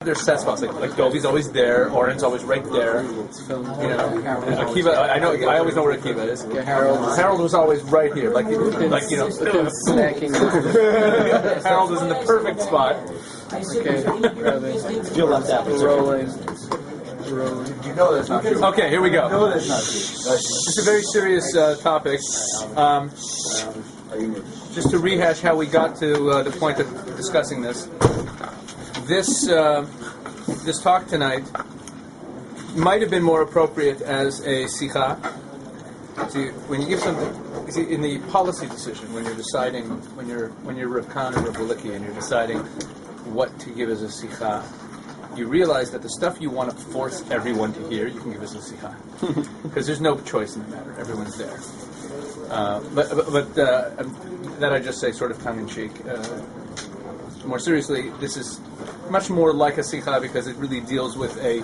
There's set spots like Dovi's always there, Oren's always right there. You know, and Akiva. I always know where Akiva is. Harold was always right here, like snacking. Harold is in the perfect spot. Okay, Feel left out. rolling. You know that's not true. Okay, here we go. You know that's not true. It's a very serious topic. Just to rehash how we got to the point of discussing this. This talk tonight might have been more appropriate as a sikha. See, when you give something, in the policy decision, when you're deciding, when you're Rav Khan or Rav Wolicki, and you're deciding what to give as a sikha, you realize that the stuff you want to force everyone to hear, you can give as a sikha, because there's no choice in the matter. Everyone's there. But that I just say sort of tongue in cheek. More seriously, this is much more like a sikha because it really deals with a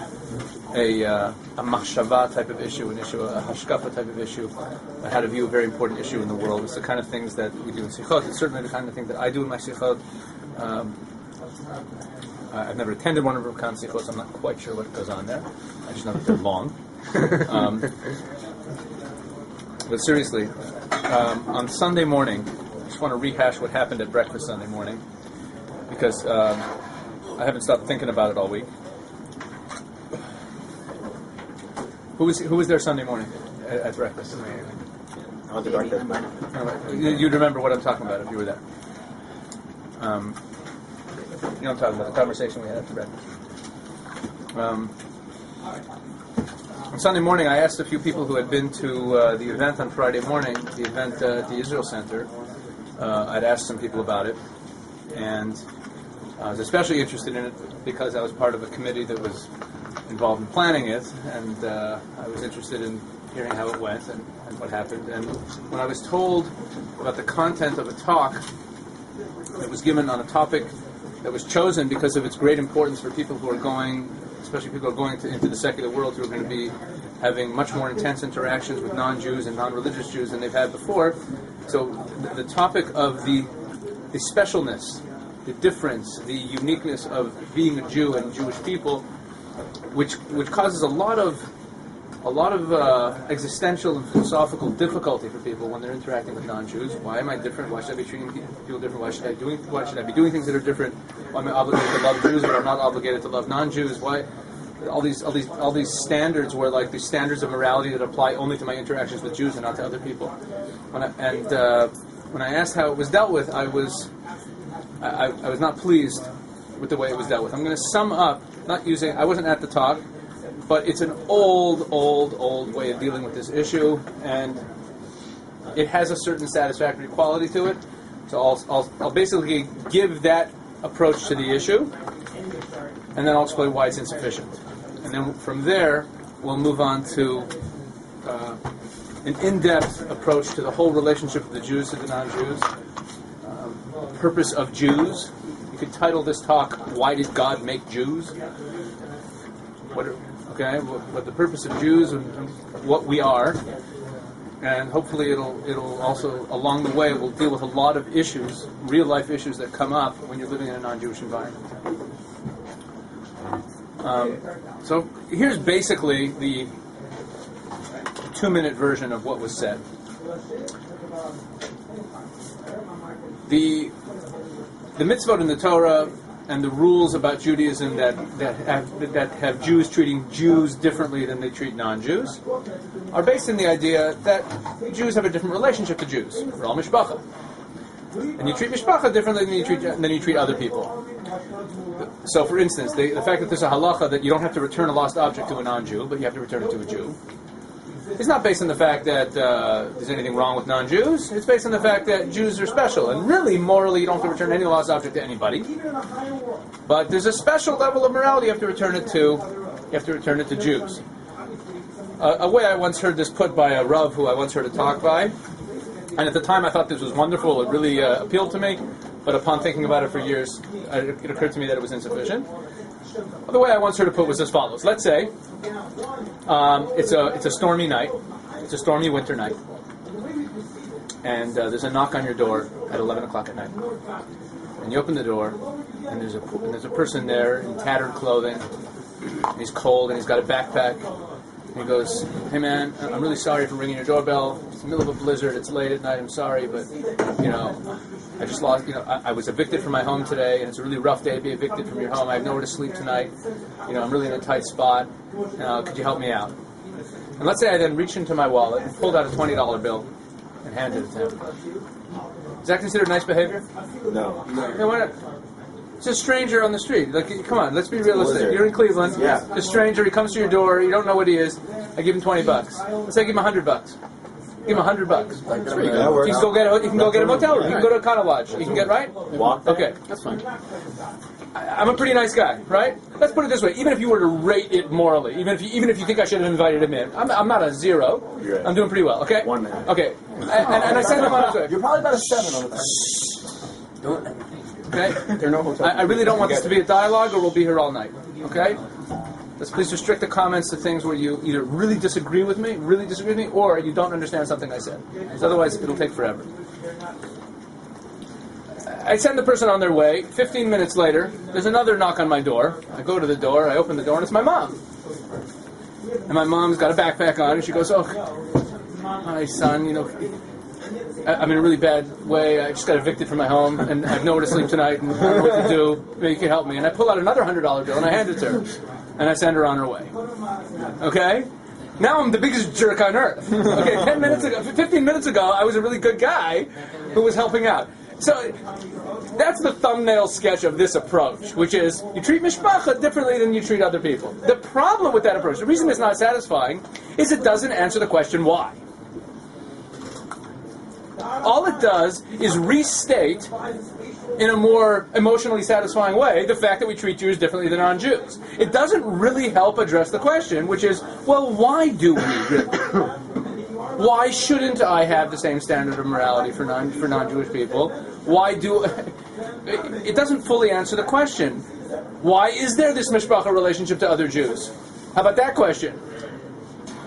machshava type of issue, an issue, a hashkafa type of issue, how to view a very important issue in the world. It's the kind of things that we do in sikhot. It's certainly the kind of thing that I do in my sikhot. I've never attended one of Rav Khan's sikhot, so I'm not quite sure what goes on there. I just know that they're long. But seriously, on Sunday morning, I just want to rehash what happened at breakfast Sunday morning, because I haven't stopped thinking about it all week. Who was there Sunday morning at breakfast? I was the breakfast. You'd remember what I'm talking about if you were there. You know what I'm talking about, the conversation we had after breakfast. On Sunday morning, I asked a few people who had been to the event on Friday morning, the event at the Israel Center. I'd asked some people about it, and I was especially interested in it because I was part of a committee that was involved in planning it, and I was interested in hearing how it went and what happened. And when I was told about the content of a talk that was given on a topic that was chosen because of its great importance for people who are going, especially people who are going into the secular world, who are going to be having much more intense interactions with non-Jews and non-religious Jews than they've had before. So the topic of the specialness, the difference, the uniqueness of being a Jew and Jewish people, which causes a lot of existential and philosophical difficulty for people when they're interacting with non-Jews. Why am I different? Why should I be treating people different? Why should I be doing things that are different? Why am I obligated to love Jews but I'm not obligated to love non-Jews? Why all these standards where like these standards of morality that apply only to my interactions with Jews and not to other people? When I asked how it was dealt with, I was not pleased with the way it was dealt with. I'm going to sum up, I wasn't at the talk, but it's an old way of dealing with this issue, and it has a certain satisfactory quality to it. So I'll basically give that approach to the issue, and then I'll explain why it's insufficient. And then from there, we'll move on to an in-depth approach to the whole relationship of the Jews to the non-Jews, purpose of Jews. You could title this talk, "Why Did God Make Jews?" What the purpose of Jews and what we are, and hopefully it'll also along the way we'll deal with a lot of issues, real life issues that come up when you're living in a non-Jewish environment. So here's basically the 2-minute version of what was said. The mitzvot in the Torah and the rules about Judaism that have Jews treating Jews differently than they treat non-Jews are based on the idea that Jews have a different relationship to Jews. We're all mishpacha, and you treat mishpacha differently than you treat other people. So, for instance, the fact that there's a halacha that you don't have to return a lost object to a non-Jew, but you have to return it to a Jew, it's not based on the fact that there's anything wrong with non-Jews. It's based on the fact that Jews are special, and really, morally, you don't have to return any lost object to anybody. But there's a special level of morality you have to return it to. You have to return it to Jews. A way I once heard this put by a Rav who I once heard a talk by, and at the time I thought this was wonderful. It really appealed to me. But upon thinking about it for years, it occurred to me that it was insufficient. The way I once heard it put was as follows. Let's say it's a stormy night. It's a stormy winter night. And there's a knock on your door at 11 o'clock at night. And you open the door, and there's a person there in tattered clothing. And he's cold, and he's got a backpack. And he goes, "Hey man, I'm really sorry for ringing your doorbell. It's the middle of a blizzard. It's late at night. I'm sorry, but I just lost. I was evicted from my home today, and it's a really rough day to be evicted from your home. I have nowhere to sleep tonight. I'm really in a tight spot. Could you help me out?" And let's say I then reached into my wallet and pulled out a $20 bill and handed it to him. Is that considered nice behavior? No. Yeah, why not? It's a stranger on the street. Like, come on, let's be realistic. You're in Cleveland. Yeah. A stranger, he comes to your door. You don't know what he is. I give him $20. Let's say I give him $100. Give him $100. That's pretty good. He can go get a motel room. He can go to a Econo Lodge. He can get right. Walk there? Okay. That's fine. I'm a pretty nice guy, right? Let's put it this way: even if you were to rate it morally, even if you think I should have invited him in, I'm not a 0. You're right. I'm doing pretty well. Okay. 1 man. Okay. And I send him on his way. You're probably about a 7 on the back. Okay. There are no hotels. I really don't want this to be a dialogue, or we'll be here all night. Okay. Let's please restrict the comments to things where you either really disagree with me, or you don't understand something I said. Because otherwise, it'll take forever. I send the person on their way. 15 minutes later, there's another knock on my door. I go to the door, I open the door, and it's my mom. And my mom's got a backpack on, and she goes, "Oh, hi, son, I'm in a really bad way. I just got evicted from my home, and I have nowhere to sleep tonight, and I don't know what to do. Maybe you can help me." And I pull out another $100 bill, and I hand it to her. And I send her on her way. Okay? Now I'm the biggest jerk on earth. Okay, 15 minutes ago, I was a really good guy who was helping out. So that's the thumbnail sketch of this approach, which is you treat mishpacha differently than you treat other people. The problem with that approach, the reason it's not satisfying, is it doesn't answer the question why. All it does is restate, in a more emotionally satisfying way, the fact that we treat Jews differently than non-Jews. It doesn't really help address the question, which is, well, why do we really? Why shouldn't I have the same standard of morality for non-Jewish people? Why do... It doesn't fully answer the question. Why is there this mishpacha relationship to other Jews? How about that question?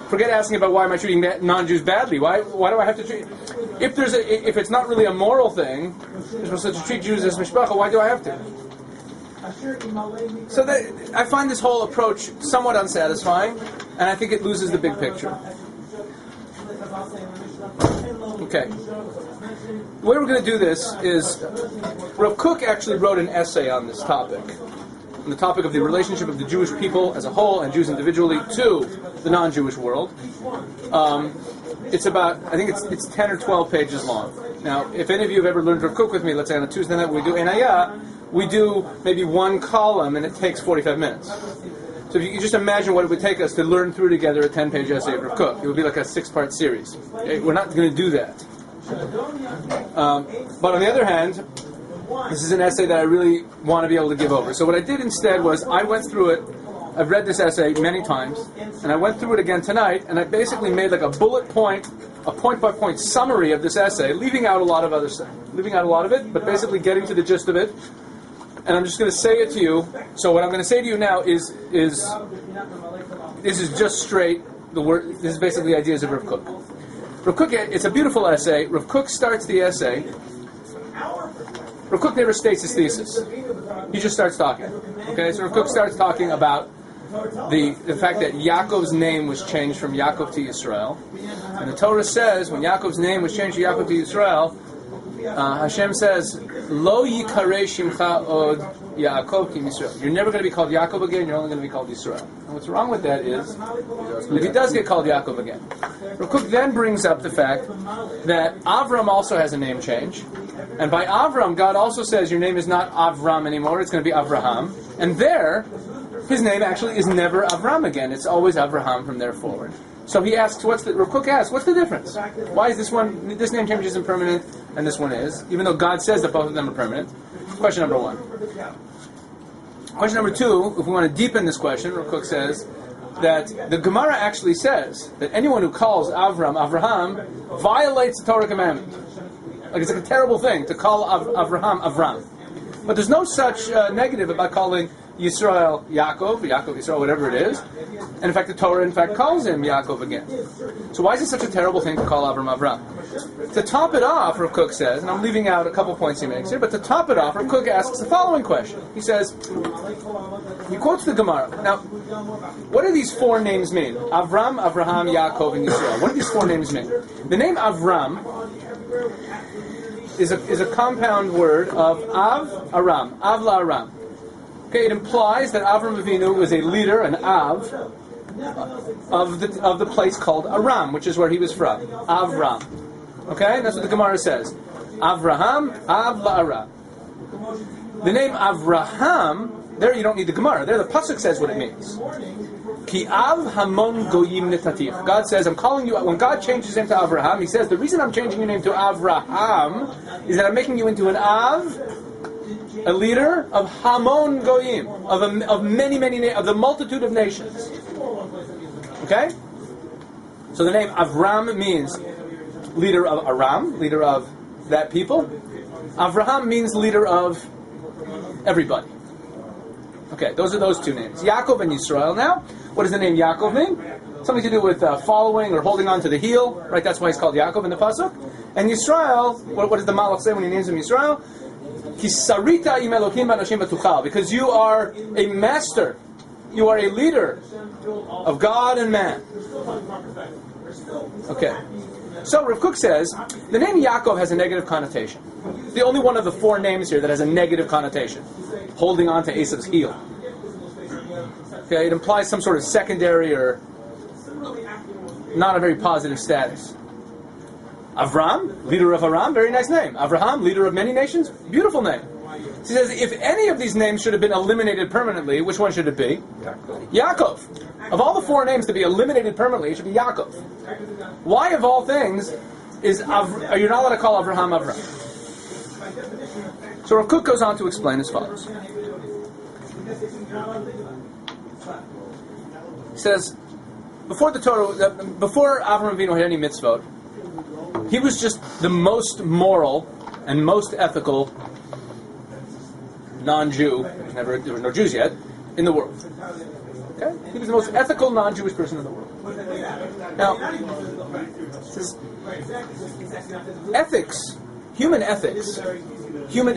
Forget asking about why am I treating non-Jews badly. Why do I have to treat... If it's not really a moral thing, you're supposed to treat Jews as mishpacha, why do I have to? So I find this whole approach somewhat unsatisfying, and I think it loses the big picture. Okay. The way we're going to do this is, Rav Kook actually wrote an essay on this topic, on the topic of the relationship of the Jewish people as a whole and Jews individually to the non-Jewish world. It's about, I think it's 10 or 12 pages long. Now, if any of you have ever learned Rav Kook with me, let's say on a Tuesday night we do Enaya, we do maybe one column and it takes 45 minutes. So if you can just imagine what it would take us to learn through together a 10-page essay of Rav Kook, it would be like a 6-part series. Okay? We're not going to do that. But on the other hand, this is an essay that I really want to be able to give over. So what I did instead was I went through it. I've read this essay many times, and I went through it again tonight, and I basically made like a bullet point, a point-by-point summary of this essay, leaving out a lot of other stuff, leaving out a lot of it, but basically getting to the gist of it. And I'm just going to say it to you. So what I'm going to say to you now is this is just straight the word. This is basically the ideas of Rav Kook. Rav Kook, it's a beautiful essay. Rav Kook starts the essay. Rav Kook never states his thesis. He just starts talking. Okay, so Rav Kook starts talking about the fact that Yaakov's name was changed from Yaakov to Yisrael. And the Torah says, when Yaakov's name was changed to Yaakov to Yisrael, Hashem says, Lo yikarei shimcha od Yaakov ki Yisrael. You're never going to be called Yaakov again, you're only going to be called Yisrael. And what's wrong with that is, if he does get called Yaakov again. Rav Kook then brings up the fact that Avram also has a name change. And by Avram, God also says your name is not Avram anymore, it's going to be Avraham. And there, his name actually is never Avram again. It's always Avraham from there forward. So he asks, Rav Kook asks, what's the difference? Why is this name change isn't permanent and this one is? Even though God says that both of them are permanent. Question number one. Question number two, if we want to deepen this question, Rav Kook says that the Gemara actually says that anyone who calls Avraham, violates the Torah commandment. Like it's like a terrible thing to call Avraham Avram. But there's no such negative about calling Yisrael Yaakov, Yisrael, whatever it is. And in fact, the Torah, calls him Yaakov again. So why is it such a terrible thing to call Avram Avram? To top it off, Rav Kook says, and I'm leaving out a couple points he makes here, but to top it off, Rav Kook asks the following question. He says, he quotes the Gemara. Now, what do these four names mean? Avram, Avraham, Yaakov, and Yisrael. What do these four names mean? The name Avram is a compound word of Aram, Av la Aram. Okay, it implies that Avram Avinu was a leader, an Av, of the place called Aram, which is where he was from. Avram. Okay, that's what the Gemara says. Avraham, Av la Aram. The name Avraham, there you don't need the Gemara. There the Pasuk says what it means. Ki Av Hamon Goyim Netativ. God says, I'm calling you, when God changes his name to Avraham, he says, the reason I'm changing your name to Avraham is that I'm making you into an Av, a leader of Hamon Goyim, of many, of the multitude of nations. Okay? So the name Avram means leader of Aram, leader of that people. Avraham means leader of everybody. Okay, those are those two names. Yaakov and Yisrael now. What does the name Yaakov mean? Something to do with following or holding on to the heel, right? That's why he's called Yaakov in the Pasuk. And Yisrael, what does the Malach say when he names him Yisrael? Kisarita im Elokim b'anashim v'tuchal. Because you are a master, you are a leader of God and man. Okay. So Rav Kook says, the name Yaakov has a negative connotation. The only one of the four names here that has a negative connotation. Holding on to Esav's heel. Okay, it implies some sort of secondary or not a very positive status. Avram, leader of Aram, very nice name. Avraham, leader of many nations, beautiful name. He says, if any of these names should have been eliminated permanently, which one should it be? Yaakov. Of all the four names to be eliminated permanently, it should be Yaakov. Why, of all things, are you not allowed to call Avraham Avram? So Rav Kook goes on to explain as follows. He says, before Avram Avinu had any mitzvot, he was just the most moral and most ethical non-Jew, there were no Jews yet, in the world. Okay? He was the most ethical non-Jewish person in the world. Now, this ethics, human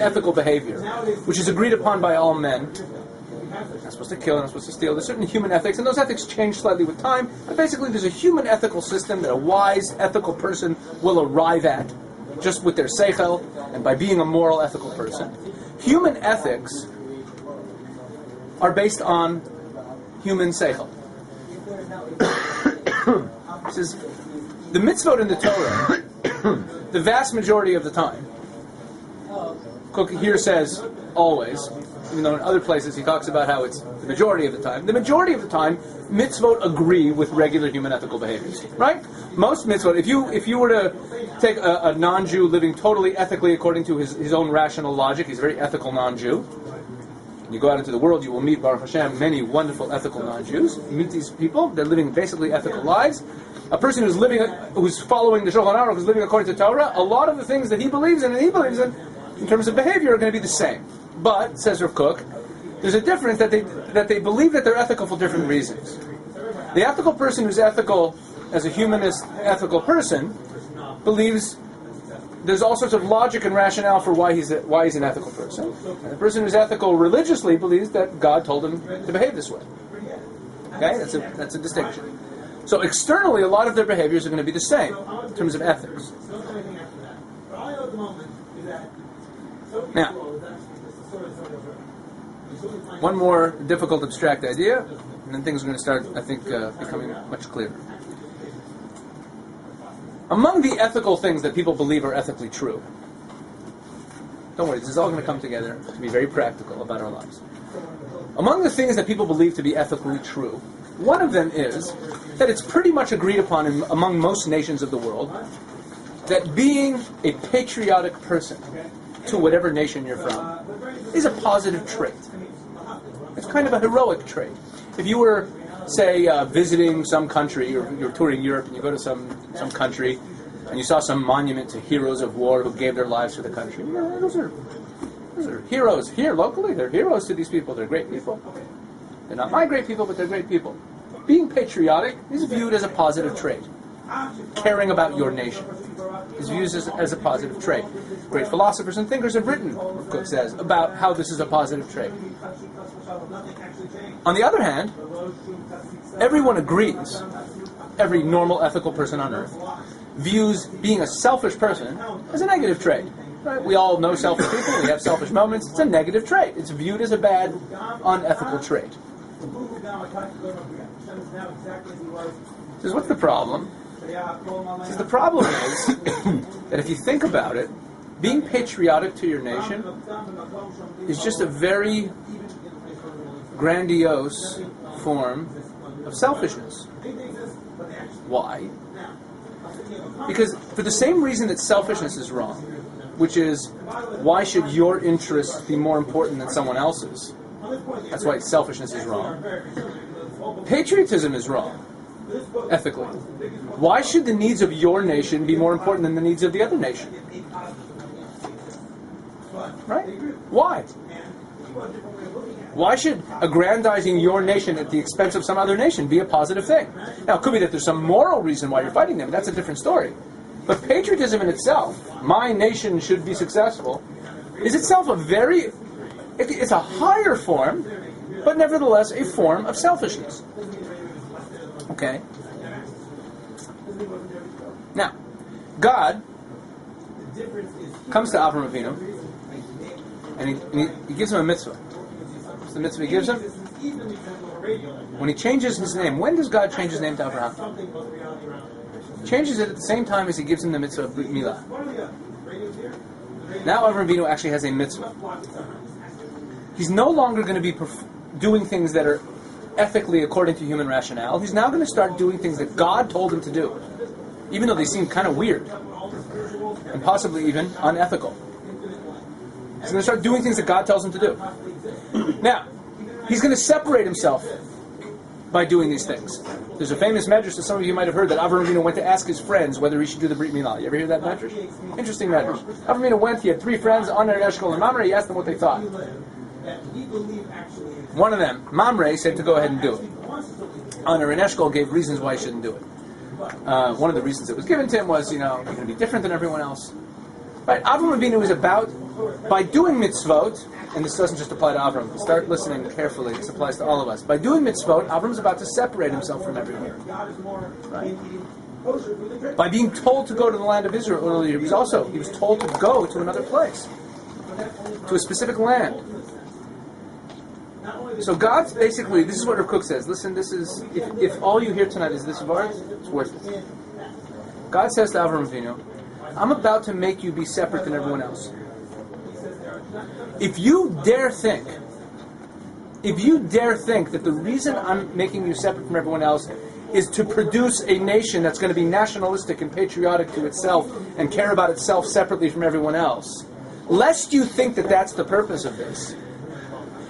ethical behavior, which is agreed upon by all men. You're not supposed to kill, you're not supposed to steal. There's certain human ethics, and those ethics change slightly with time. But basically, there's a human ethical system that a wise, ethical person will arrive at just with their seichel and by being a moral, ethical person. Human ethics are based on human seichel. This is the mitzvot in the Torah. The vast majority of the time, Cook here says always, even though in other places he talks about how it's the majority of the time. The majority of the time, mitzvot agree with regular human ethical behaviors, right? Most mitzvot, if you were to take a non-Jew living totally ethically according to his own rational logic, he's a very ethical non-Jew. You go out into the world, you will meet, Baruch Hashem, many wonderful ethical non-Jews. You meet these people, they're living basically ethical lives. A person who's following the Shulchan Aruch, who's living according to Torah, a lot of the things that he believes in terms of behavior, are going to be the same. But, says Rav Kook, there's a difference that they believe that they're ethical for different reasons. The ethical person who's ethical as a humanist ethical person believes there's all sorts of logic and rationale for why he's an ethical person. And the person who's ethical religiously believes that God told him to behave this way. Okay, that's a distinction. So externally, a lot of their behaviors are going to be the same in terms of ethics. Now, one more difficult, abstract idea, and then things are going to start, I think, becoming much clearer. Among the ethical things that people believe are ethically true, don't worry, this is all going to come together to be very practical about our lives. Among the things that people believe to be ethically true, one of them is that it's pretty much agreed upon among most nations of the world that being a patriotic person to whatever nation you're from is a positive trait. It's kind of a heroic trait. If you were, say, visiting some country, or you're touring Europe and you go to some country and you saw some monument to heroes of war who gave their lives for the country, those are Those are heroes here locally. They're heroes to these people. They're great people. They're not my great people, but they're great people. Being patriotic is viewed as a positive trait. Caring about your nation is viewed as a positive trait. Great philosophers and thinkers have written, Cook says, about how this is a positive trait. On the other hand, everyone agrees, every normal ethical person on earth, views being a selfish person as a negative trait. Right? We all know selfish people, we have selfish moments. It's a negative trait. It's viewed as a bad, unethical trait. Says, what's the problem? Says, the problem is that if you think about it, being patriotic to your nation is just a very grandiose form of selfishness. Why? Because for the same reason that selfishness is wrong, which is, why should your interests be more important than someone else's? That's why selfishness is wrong. Patriotism is wrong, ethically. Why should the needs of your nation be more important than the needs of the other nation? Right? Why? Why should aggrandizing your nation at the expense of some other nation be a positive thing? Now, it could be that there's some moral reason why you're fighting them. That's a different story. But patriotism in itself, my nation should be successful, is itself it's a higher form, but nevertheless a form of selfishness. Okay? Now, God comes to Avraham Avinu, and he gives him a mitzvah. What's the mitzvah he gives him? When he changes his name, when does God change his name to Avraham? He changes it at the same time as he gives him the mitzvah of Brit Milah. Now Avraham Avinu actually has a mitzvah. He's no longer going to be doing things that are ethically according to human rationale. He's now going to start doing things that God told him to do, even though they seem kind of weird and possibly even unethical. He's going to start doing things that God tells him to do. Now, he's going to separate himself by doing these things. There's a famous medrash that some of you might have heard that Avraham Avinu went to ask his friends whether he should do the Brit Milah. You ever hear that medrash? Interesting medrash. Avraham Avinu went, he had 3 friends, Aner, Eshkol, and Mamre. He asked them what they thought. One of them, Mamre, said to go ahead and do it. Aner and Eshkol gave reasons why he shouldn't do it. One of the reasons that was given to him was, you're going to be different than everyone else. Right? Avraham Avinu is about, by doing mitzvot, and this doesn't just apply to Avram. Start listening carefully. This applies to all of us. By doing mitzvot, Avram's about to separate himself from everyone. Right? By being told to go to the land of Israel earlier, he was told to go to another place, to a specific land. So God's basically, this is what Rav Kook says. Listen, this is, if all you hear tonight is this verse, it's worth it. God says to Avraham Avinu, I'm about to make you be separate than everyone else. If you dare think that the reason I'm making you separate from everyone else is to produce a nation that's going to be nationalistic and patriotic to itself and care about itself separately from everyone else, lest you think that that's the purpose of this,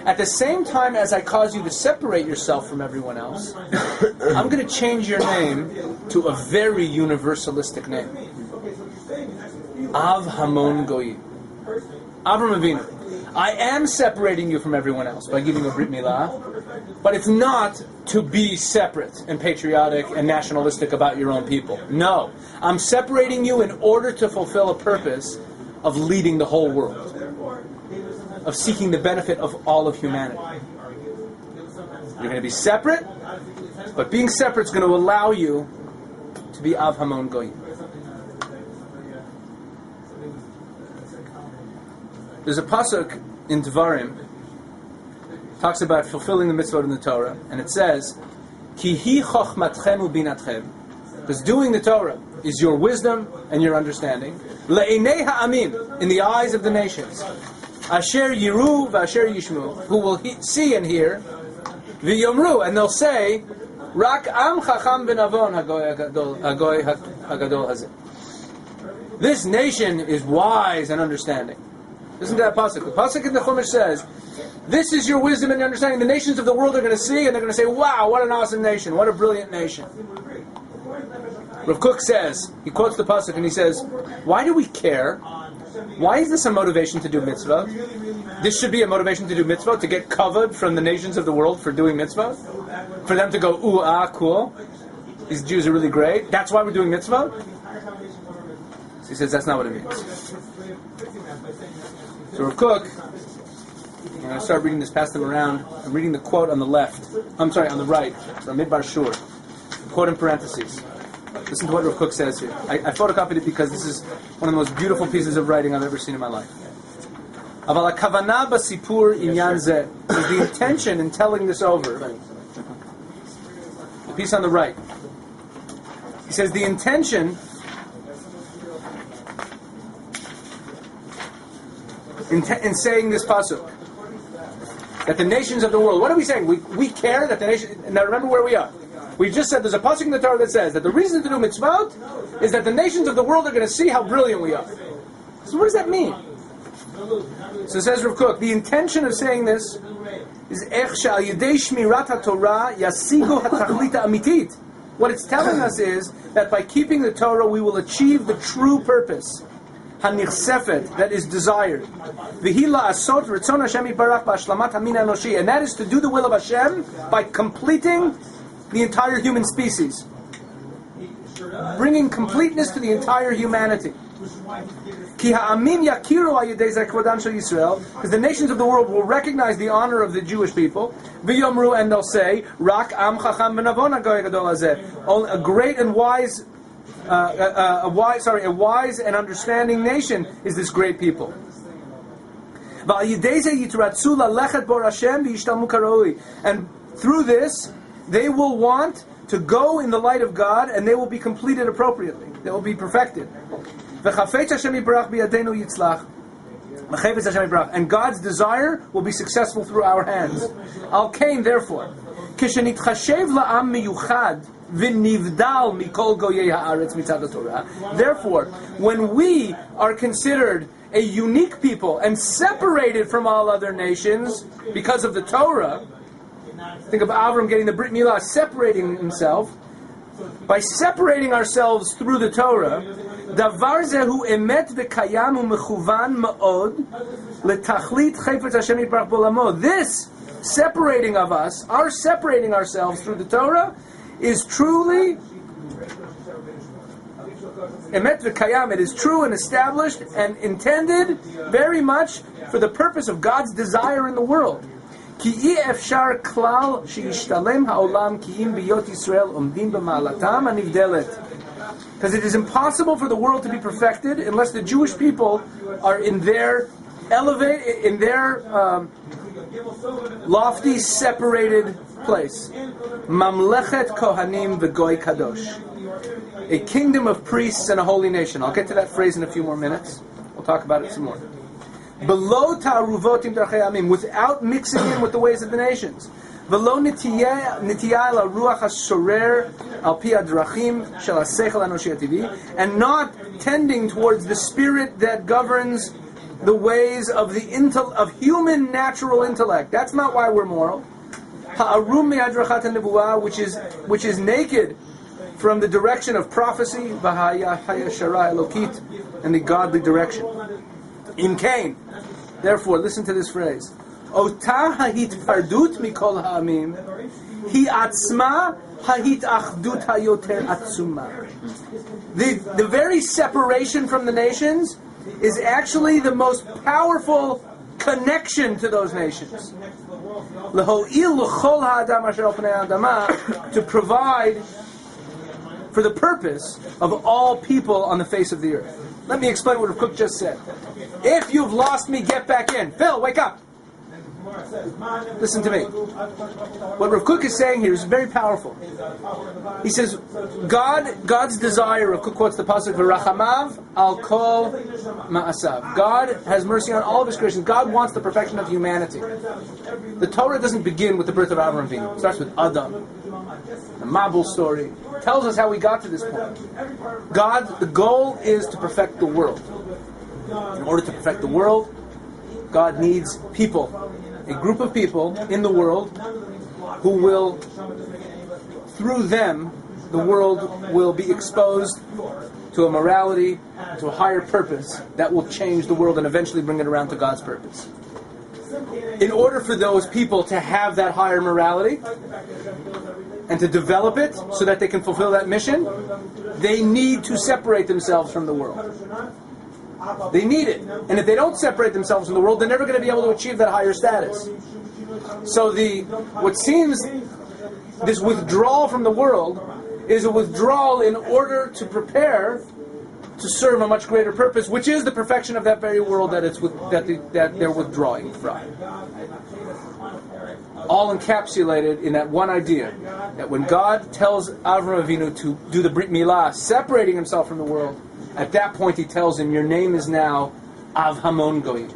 at the same time as I cause you to separate yourself from everyone else, I'm going to change your name to a very universalistic name. Av Hamon Goyim. Avraham Avinu. I am separating you from everyone else by giving you a Brit Milah, but it's not to be separate and patriotic and nationalistic about your own people. No. I'm separating you in order to fulfill a purpose of leading the whole world, of seeking the benefit of all of humanity. You're going to be separate, but being separate is going to allow you to be Av Hamon Goyim. There's a pasuk in Devarim talks about fulfilling the mitzvot in the Torah, and it says, "Ki hi chochmatchem ubinatchem," because doing the Torah is your wisdom and your understanding. Le'enei ha'amim, in the eyes of the nations. Asher yiru v'asher yishmu, who will see and hear. V'yomru, and they'll say, "Rak am chacham v'navon hagoy hagadol hazeh." This nation is wise and understanding. Listen to that pasuk. The pasuk in the Chumash says, this is your wisdom and your understanding. The nations of the world are going to see, and they're going to say, wow, what an awesome nation. What a brilliant nation. Rav Kook says, he quotes the pasuk, and he says, why do we care? Why is this a motivation to do mitzvah? this should be a motivation to do mitzvot, to get covered from the nations of the world for doing mitzvot, for them to go, ooh, ah, cool. These Jews are really great. That's why we're doing mitzvot. So he says that's not what it means. So Rav Kook, I'm going to start reading this, pass them around. I'm reading the quote on the left. On the right, from Midbar Shur. Quote in parentheses. Listen to what Rav Kook says here. I photocopied it because this is one of the most beautiful pieces of writing I've ever seen in my life. Aval hakavana basipur inyan zeh is the intention in telling this over. The piece on the right. He says the intention in saying this pasuk, that the nations of the world, what are we saying? We care that the nation. Now remember where we are. We just said there's a pasuk in the Torah that says that the reason to do mitzvot is that the nations of the world are going to see how brilliant we are. So what does that mean? So says Rav Kook, the intention of saying this is ech she'al yedei shmirat haTorah yasigu hatachlita amitit. What it's telling us is that by keeping the Torah we will achieve the true purpose, hanichsefet, that is desired. V'hila asot ritzon Hashem yibarach ba'ashlamat hamin ha'enoshi, and that is to do the will of Hashem by completing the entire human species, bringing completeness to the entire humanity. Ki ha'amim yakiru al yedei zeh kvodan shel Yisrael, because the nations of the world will recognize the honor of the Jewish people. V'yomru, and they'll say, Rak am chacham v'navon hagoy gadol hazeh. A great and wise, a wise and understanding nation is this great people. And through this, they will want to go in the light of God, and they will be completed appropriately. They will be perfected. And God's desire will be successful through our hands. Al Kain, therefore, therefore, when we are considered a unique people and separated from all other nations because of the Torah, think of Avram getting the Brit Milah, separating himself. By separating ourselves through the Torah, davar zehu emet v'kayam u'mechuvan ma'od letachlit chayfetz Hashem yitbarach b'olamo. This separating of us, our separating ourselves through the Torah, is truly emet v'kayam. It is true and established and intended very much for the purpose of God's desire in the world. Because it is impossible for the world to be perfected unless the Jewish people are in their lofty, separated place. Mamlechet Kohanim v'Goy Kadosh. A kingdom of priests and a holy nation. I'll get to that phrase in a few more minutes. We'll talk about it some more. Below ta'aruvotim darchei amim, without mixing in with the ways of the nations. V'lo nitiyah la ruach hasorer al pi hadrachim shel hasechel hanoshi hativi, and not tending towards the spirit that governs the ways of of human natural intellect. That's not why we're moral. Ha'arum mi'adrachat hanevuah, which is naked from the direction of prophecy, v'haya shara elokit, and the godly direction. In Cain, therefore, listen to this phrase: Ota ha'hitpardut mikol ha'amim, hi atzma ha'hitachdut hayoter atzuma. The very separation from the nations is actually the most powerful connection to those nations. Leho'il l'chol ha'adam asher al pnei ha'adama, to provide for the purpose of all people on the face of the earth. Let me explain what Rav Kook just said. If you've lost me, get back in. Phil, wake up. Listen to me. What Rav Kook is saying here is very powerful. He says, God's desire, Rav Kook quotes the pasuk, V'rachamav al kol ma'asav. God has mercy on all of His creations. God wants the perfection of humanity. The Torah doesn't begin with the birth of Avraham Avinu. It starts with Adam. The Mabul story tells us how we got to this point. The goal is to perfect the world. In order to perfect the world, God needs people, a group of people in the world who will, through them, the world will be exposed to a morality, to a higher purpose that will change the world and eventually bring it around to God's purpose. in order for those people to have that higher morality and to develop it so that they can fulfill that mission, they need to separate themselves from the world. They need it. And if they don't separate themselves from the world, they're never going to be able to achieve that higher status. So what seems this withdrawal from the world is a withdrawal in order to prepare to serve a much greater purpose, which is the perfection of that very world that they're withdrawing from. All encapsulated in that one idea, that when God tells Avraham Avinu to do the Brit Milah, separating himself from the world, at that point he tells him, your name is now Av Hamon Goyim.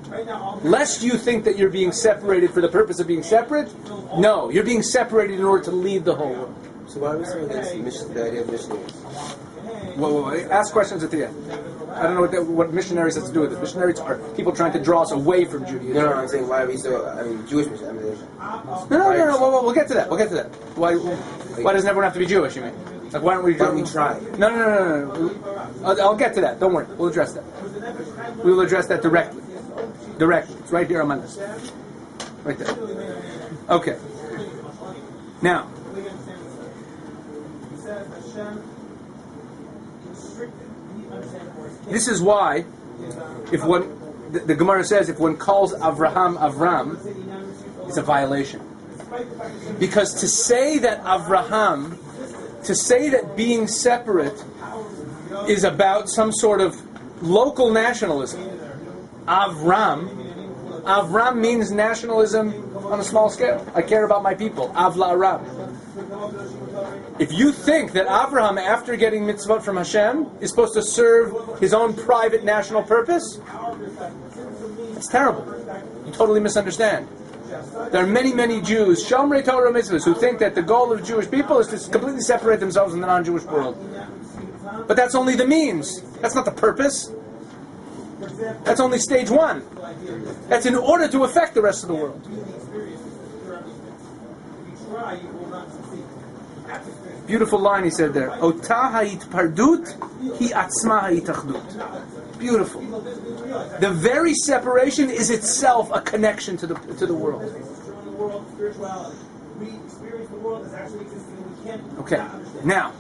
Lest you think that you're being separated for the purpose of being separate, no, you're being separated in order to lead the whole world. So why are we saying the idea of missionaries? Whoa, ask questions at the end. I don't know what missionaries has to do with it. Missionaries are people trying to draw us away from Judaism. No, I'm saying why are we so, Jewish missionaries. No, we'll get to that. Why doesn't everyone have to be Jewish, you mean? Like, why don't we try? No. I'll get to that. Don't worry. We'll address that. We will address that directly. It's right here on my list. Right there. Okay. Now, this is why, if one, the Gemara says, if one calls Avram, it's a violation. Because to say that being separate is about some sort of local nationalism. Avram means nationalism on a small scale. I care about my people. Av la'aram. If you think that Abraham, after getting mitzvot from Hashem, is supposed to serve his own private national purpose, it's terrible. You totally misunderstand. There are many, many Jews, Shomrei Torah mitzvahs, who think that the goal of Jewish people is to completely separate themselves from the non-Jewish world. But that's only the means. That's not the purpose. That's only stage one. That's in order to affect the rest of the world. Beautiful line he said there. Ota ha'itpardut hi atzma ha'itachdut. Beautiful. The very separation is itself a connection to the world. Okay. Now,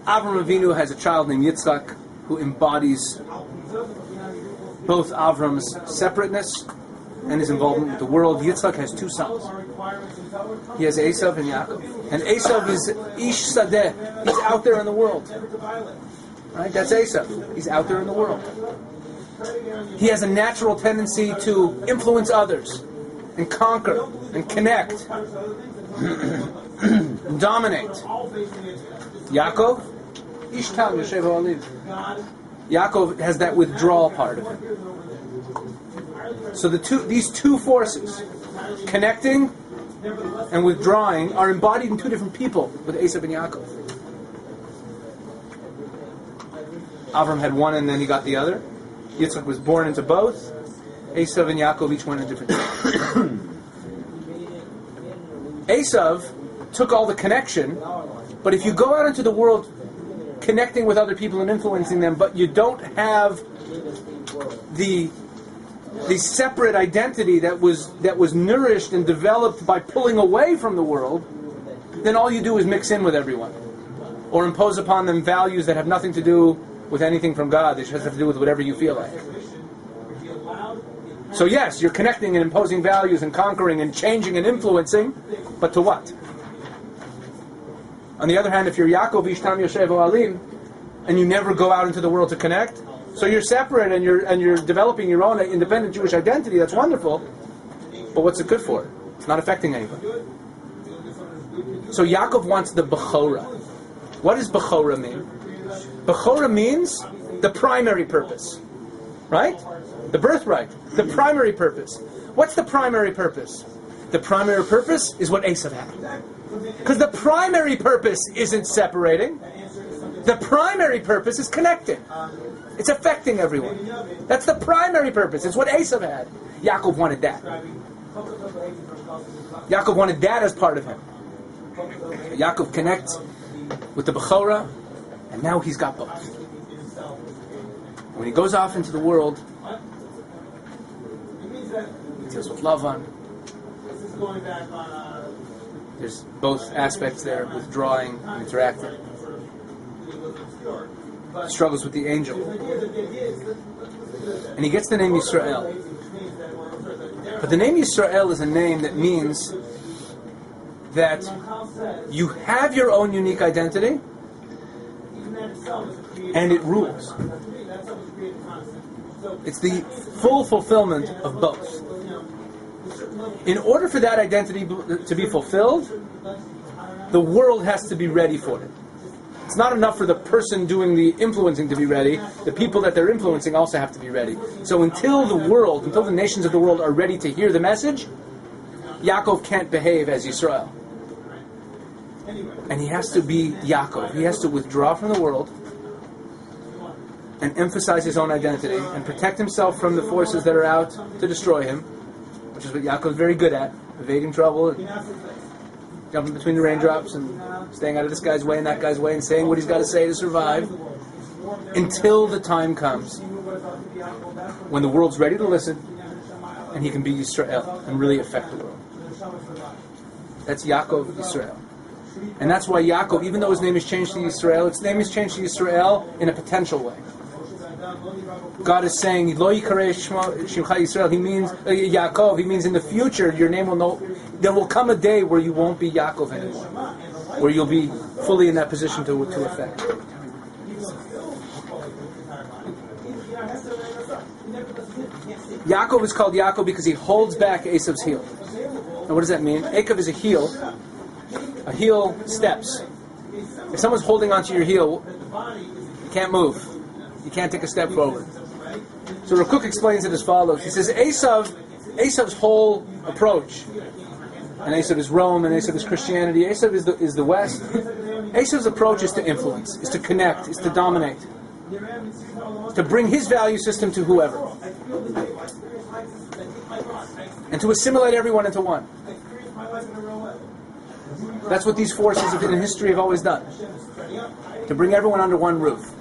Avram Avinu has a child named Yitzchak who embodies both Avram's separateness and his involvement with the world. Yitzchak has two sons. He has Esav and Yaakov. And Esav is Ish Sadeh. He's out there in the world. Right? That's Esav. He's out there in the world. He has a natural tendency to influence others and conquer and connect and dominate. Yaakov, Ish Tam Yoshev Oliv. Yaakov has that withdrawal part of him. So these two forces, connecting and withdrawing, are embodied in two different people with Esav and Yaakov. Avram had one and then he got the other. Yitzchak was born into both. Esav and Yaakov each went in different ways. Esav took all the connection, but if you go out into the world connecting with other people and influencing them, but you don't have the separate identity that was nourished and developed by pulling away from the world, then all you do is mix in with everyone, or impose upon them values that have nothing to do with anything from God. They just have to do with whatever you feel like. So yes, you're connecting and imposing values and conquering and changing and influencing, but to what? On the other hand, if you're Yaakov Ishtam Yoshev Oalim, and you never go out into the world to connect, so you're separate and you're developing your own independent Jewish identity, that's wonderful, but what's it good for? It's not affecting anybody. So Yaakov wants the Bechorah. What does Bechorah mean? Bechorah means the primary purpose. Right? The birthright. The primary purpose. What's the primary purpose? The primary purpose is what Esav had. Because the primary purpose isn't separating. The primary purpose is connecting. It's affecting everyone. That's the primary purpose. It's what Esav had. Yaakov wanted that. Yaakov wanted that as part of him. Yaakov connects with the Bechorah, and now he's got both. When he goes off into the world, deals with Lavan. There's both aspects there, withdrawing and interacting. Struggles with the angel. And he gets the name Yisrael. But the name Yisrael is a name that means that you have your own unique identity and it rules. It's the full fulfillment of both. In order for that identity to be fulfilled, the world has to be ready for it. It's not enough for the person doing the influencing to be ready. The people that they're influencing also have to be ready. So until the nations of the world are ready to hear the message, Yaakov can't behave as Yisrael. And he has to be Yaakov. He has to withdraw from the world and emphasize his own identity and protect himself from the forces that are out to destroy him, which is what Yaakov is very good at, evading trouble, and jumping between the raindrops and staying out of this guy's way and that guy's way and saying what he's got to say to survive, until the time comes when the world's ready to listen and he can be Yisrael and really affect the world. That's Yaakov Yisrael. And that's why Yaakov, even though his name is changed to Yisrael, its name is changed to Yisrael in a potential way. God is saying, Lo yikareh shimcha Yisrael. He means Yaakov. He means in the future your name will know. There will come a day where you won't be Yaakov anymore, where you'll be fully in that position to affect. Yaakov is called Yaakov because he holds back Esav's heel. And what does that mean? Esav is a heel. A heel steps. If someone's holding onto your heel, you can't move. You can't take a step forward. So Rav Kook explains it as follows. He says Esav's whole approach, and Esav is Rome, and Esav is Christianity. Esav is the West. Esav's approach is to influence, is to connect, is to dominate, to bring his value system to whoever, and to assimilate everyone into one. That's what these forces in history have always done, to bring everyone under one roof.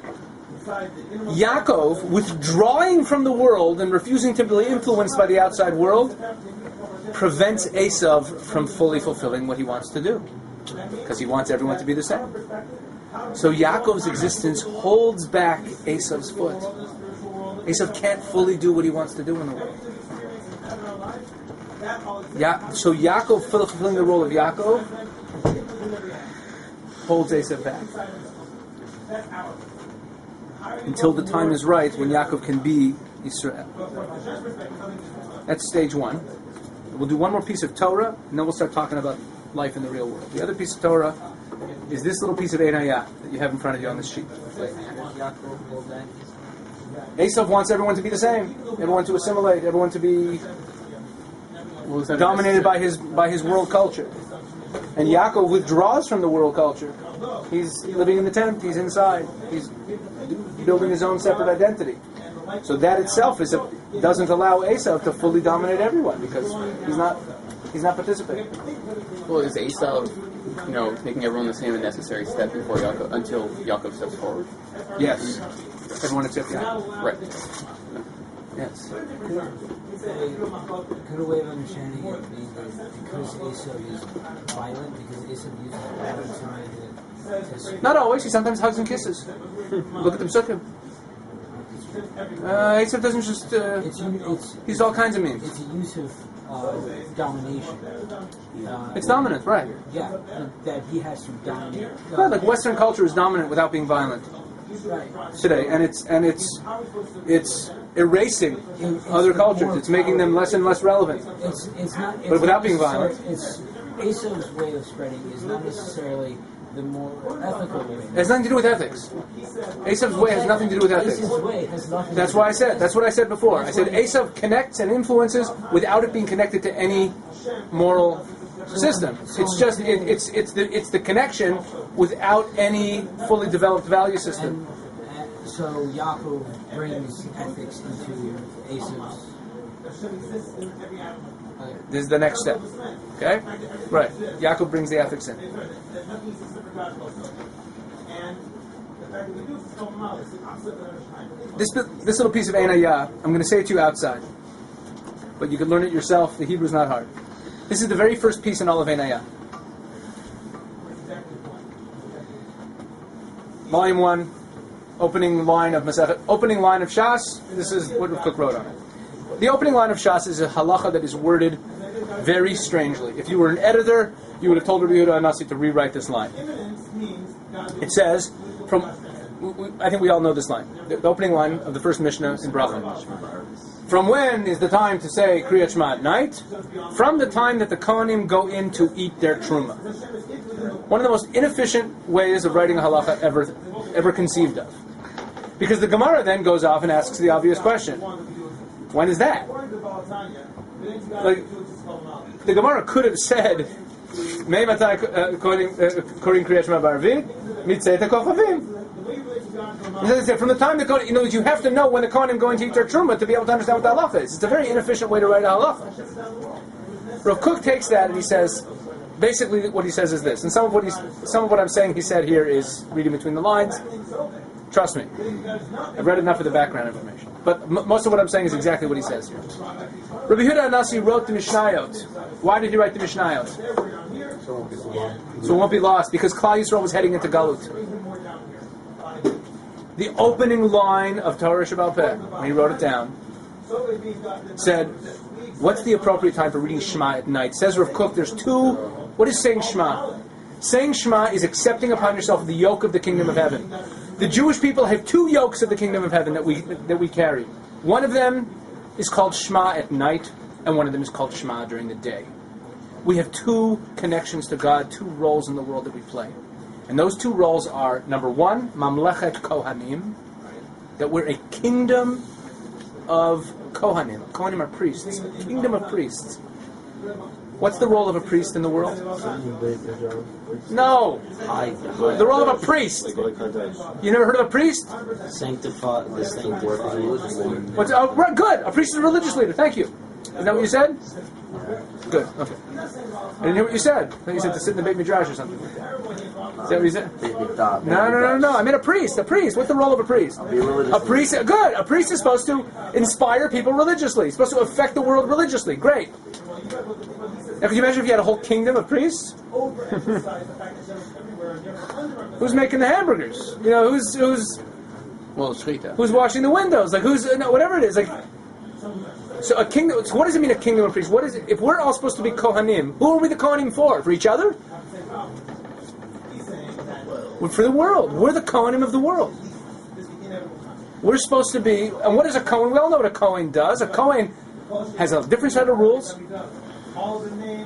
Yaakov, withdrawing from the world and refusing to be influenced by the outside world, prevents Esav from fully fulfilling what he wants to do, because he wants everyone to be the same. So Yaakov's existence holds back Esav's foot. Esav can't fully do what he wants to do in the world. So Yaakov, fulfilling the role of Yaakov, holds Esav back until the time is right when Yaakov can be Yisrael. That's stage one. We'll do one more piece of Torah, and then we'll start talking about life in the real world. The other piece of Torah is this little piece of Einayah that you have in front of you on this sheet. Esav wants everyone to be the same, everyone to assimilate, everyone to be dominated by his world culture. And Yaakov withdraws from the world culture. He's living in the tent, he's inside, he's building his own separate identity. So that itself doesn't allow Esav to fully dominate everyone, because he's not participating. Well, is Esav, making everyone the same a necessary step before Yaakov, until Yaakov steps forward? Yes. Everyone except Yaakov. Right. Yes. Could a way of understanding it be that because Esav is violent, because Esav uses violence in order to... Not always. He sometimes hugs and kisses. Look at the Pesach. Esav doesn't just... he's all kinds of means. It's a use of domination. It's dominant, right? Yeah, that he has to dominate. Right, like Western culture is dominant without being violent today, and it's erasing other cultures. It's making them less and less relevant. It's not, but without being violent. Esav's way of spreading is not necessarily the more ethical way. It has nothing to do with ethics. Esav's way has nothing to do with ethics. Esav's way has nothing. That's why I said. That's what I said before. I said Esav connects and influences without it being connected to any moral system. It's just it's the connection without any fully developed value system. And so Yaakov brings ethics into Esav's. This is the next step. Okay? Right. Yaakov brings the ethics in. This little piece of Einayah, I'm going to say it to you outside. but you can learn it yourself. The Hebrew's not hard. This is the very first piece in all of Einayah. Volume 1, opening line of Masechet, opening line of Shas. This is what Rav Kook wrote on it. The opening line of Shas is a halacha that is worded very strangely. If you were an editor, you would have told Rabbi Yehuda Anasi to rewrite this line. It says, I think we all know this line. The opening line of the first Mishnah in Bracha. From when is the time to say Kriyat Shema at night? From the time that the Kohanim go in to eat their Truma. One of the most inefficient ways of writing a halacha ever conceived of. Because the Gemara then goes off and asks the obvious question. When is that? Like, the Gemara could have said, Mei matai korin Kriyat Shema b'Arvi, mitzei tekochavim. From the time the Kohanim, you have to know when the Kohanim going to eat their truma to be able to understand what the halacha is. It's a very inefficient way to write a halacha. Rav Kook takes that and he says, basically what he says is this, and some of what I'm saying he said here is reading between the lines. Trust me, I've read enough of the background information. But most of what I'm saying is exactly what he says here. Rabbi Yehuda Anasi wrote the Mishnayot. Why did he write the Mishnayot? So it won't be lost, because Klal Yisrael was heading into Galut. The opening line of Torah Sheba'al Peh, when he wrote it down, said, what's the appropriate time for reading Shema at night? Says Rav Kook, there's two. What is saying Shema? Saying Shema is accepting upon yourself the yoke of the kingdom of heaven. The Jewish people have two yokes of the kingdom of heaven that we carry. One of them is called Shema at night, and one of them is called Shema during the day. We have two connections to God, two roles in the world that we play. And those two roles are, number one, Mamlechet Kohanim, that we're a kingdom of Kohanim. Kohanim are priests, a kingdom of priests. What's the role of a priest in the world? No! The role of a priest! You never heard of a priest? Sanctify the sanctified. Good! A priest is a religious leader, thank you. Is that what you said? Good, okay. I didn't hear what you said. I thought you said to sit in the Beit Midrash or something like that. Is that what you said? No. I mean a priest. A priest. What's the role of a priest? A priest. Good. A priest is supposed to inspire people religiously. He's supposed to affect the world religiously. Great. Now, could you imagine if you had a whole kingdom of priests? Who's making the hamburgers? You know, who's washing the windows? Like whatever it is. Like, so a kingdom. So what does it mean a kingdom of priests? What is it? If we're all supposed to be Kohanim, who are we the Kohanim for? For each other? For the world. We're the Kohanim of the world. We're supposed to be. And what is a Kohen? We all know what a Kohen does. A Kohen has a different set of rules.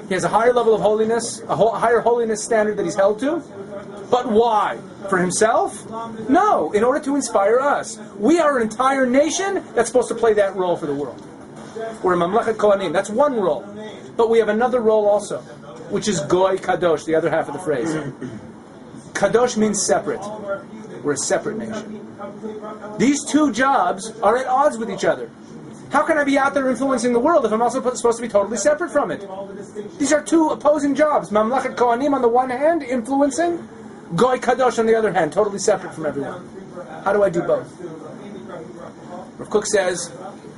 He has a higher level of holiness, a higher holiness standard that he's held to. But why? For himself? No, in order to inspire us. We are an entire nation that's supposed to play that role for the world. We're a Mamlechet Kohanim. That's one role. But we have another role also, which is Goy Kadosh, the other half of the phrase. Kadosh means separate. We're a separate nation. These two jobs are at odds with each other. How can I be out there influencing the world if I'm also supposed to be totally separate from it? These are two opposing jobs. Mamlechet Kohanim on the one hand, influencing. Goy Kadosh on the other hand, totally separate from everyone. How do I do both? Rav Kook says,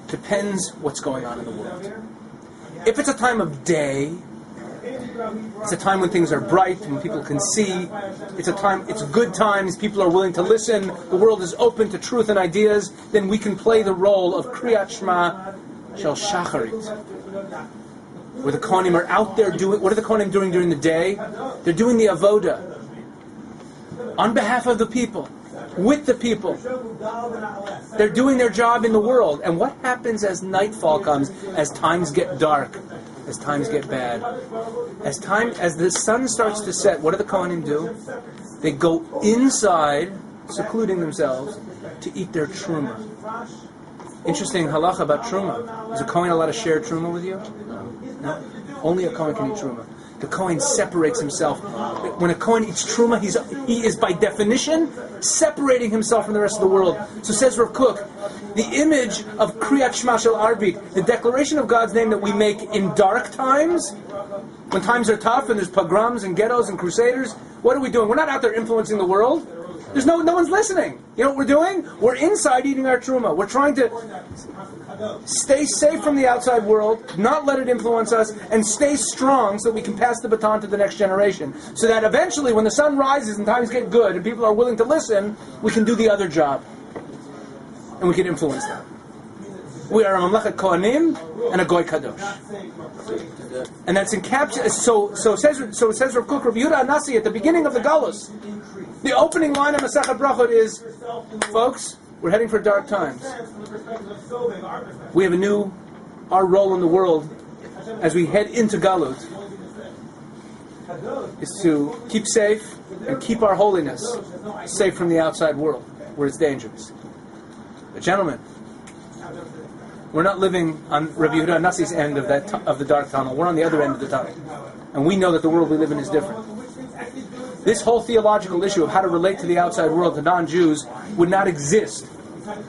depends what's going on in the world. If it's a time of day, it's a time when things are bright, when people can see. It's good times, people are willing to listen, the world is open to truth and ideas, then we can play the role of Kriyat Shema Shel Shacharit. Where the Kohanim are out there doing, what are the Kohanim doing during the day? They're doing the Avoda. On behalf of the people. With the people. They're doing their job in the world. And what happens as nightfall comes, as times get dark, as times get bad? As the sun starts to set, what do the Kohanim do? They go inside, secluding themselves, to eat their truma. Interesting halacha about truma. Is a Kohen allowed to share truma with you? No. Only a Kohen can eat truma. The Kohen separates himself. When a Kohen eats truma, he is by definition separating himself from the rest of the world. So says Rav Kook, the image of Kriyat Shema Shel Arbit, the declaration of God's name that we make in dark times, when times are tough and there's pogroms and ghettos and crusaders, what are we doing? We're not out there influencing the world. There's no one's listening. You know what we're doing? We're inside eating our truma. We're trying to stay safe from the outside world, not let it influence us, and stay strong so that we can pass the baton to the next generation. So that eventually, when the sun rises and times get good and people are willing to listen, we can do the other job. And we can influence them. We are a Mamlechet Kohanim and a Goy Kadosh. And that's encapsulated. So it says Rav Kook, Rav Yehuda Anasi at the beginning of the Galus. The opening line of Masechet Brachot is, folks, we're heading for dark times. We have our role in the world as we head into Galut is to keep safe and keep our holiness safe from the outside world where it's dangerous. But gentlemen, we're not living on Rabbi Yehuda Nasi's end of the dark tunnel. We're on the other end of the tunnel. And we know that the world we live in is different. This whole theological issue of how to relate to the outside world, to non-Jews, would not exist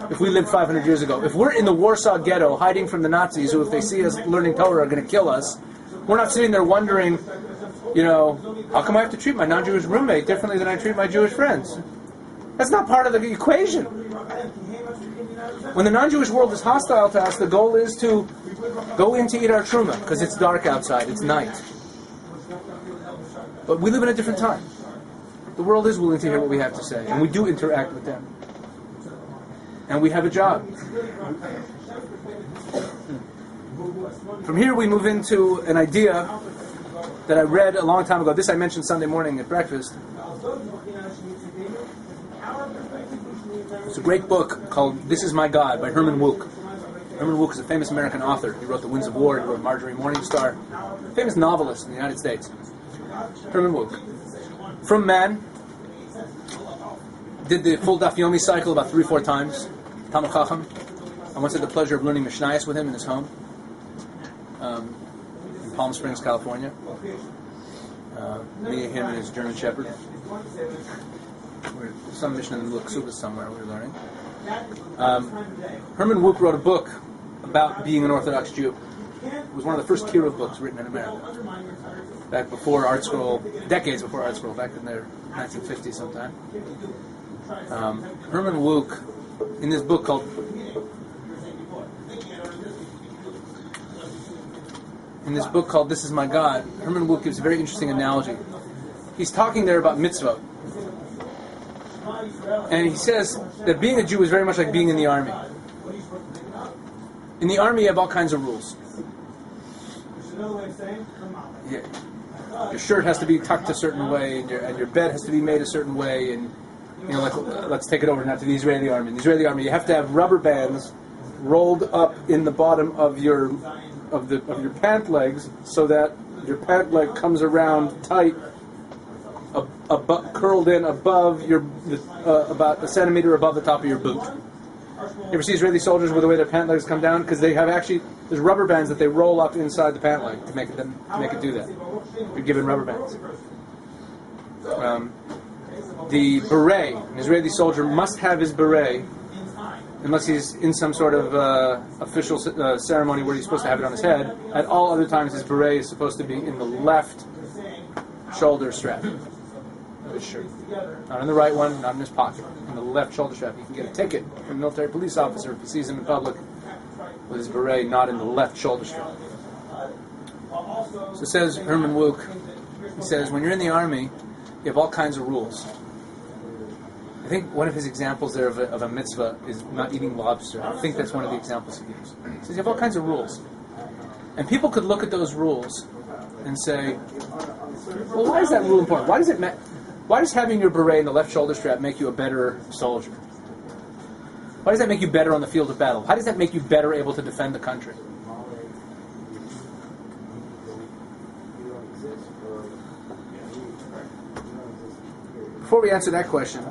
if we lived 500 years ago. If we're in the Warsaw Ghetto hiding from the Nazis, who if they see us learning Torah are going to kill us, we're not sitting there wondering, how come I have to treat my non-Jewish roommate differently than I treat my Jewish friends? That's not part of the equation. When the non-Jewish world is hostile to us, the goal is to go in to eat our truma, because it's dark outside, it's night. But we live in a different time. The world is willing to hear what we have to say, and we do interact with them. And we have a job. From here we move into an idea that I read a long time ago. This I mentioned Sunday morning at breakfast. It's a great book called This Is My God by Herman Wouk. Herman Wouk is a famous American author. He wrote The Winds of War, he wrote Marjorie Morningstar. Famous novelist in the United States. Herman Wouk. From man, did the full Daf Yomi cycle about 3-4 times. Talmud Chacham. I once had the pleasure of learning Mishnayos with him in his home in Palm Springs, California. Me, him, and his German Shepherd. Some Mishnah in the Luksubas somewhere we were learning. Herman Wouk wrote a book about being an Orthodox Jew. It was one of the first Kiruv books written in America. Back before Art Scroll, decades before Art Scroll, back in the 1950s sometime. Herman Wouk, in this book called This Is My God, Herman Wouk gives a very interesting analogy. He's talking there about mitzvot. And he says that being a Jew is very much like being in the army. In the army you have all kinds of rules. Yeah. Your shirt has to be tucked a certain way, and your bed has to be made a certain way, and let's take it over now to the Israeli army. In the Israeli army, you have to have rubber bands rolled up in the bottom of your pant legs, so that your pant leg comes around tight, curled in above about a centimeter above the top of your boot. You ever see Israeli soldiers with the way their pant legs come down? Because they have there's rubber bands that they roll up inside the pant leg to make it do that. You're given rubber bands. The beret, an Israeli soldier must have his beret, unless he's in some sort of official ceremony where he's supposed to have it on his head. At all other times, his beret is supposed to be in the left shoulder strap of his shirt. Not in the right one, not in his pocket. In the left shoulder strap. You can get a ticket from a military police officer if he sees him in public with his beret not in the left shoulder strap. So says Herman Wouk, he says, when you're in the army, you have all kinds of rules. I think one of his examples there of a mitzvah is not eating lobster. I think that's one of the examples he gives. He says you have all kinds of rules. And people could look at those rules and say, well, why is that rule important? Why does having your beret in the left shoulder strap make you a better soldier? Why does that make you better on the field of battle? How does that make you better able to defend the country? Before we answer that question,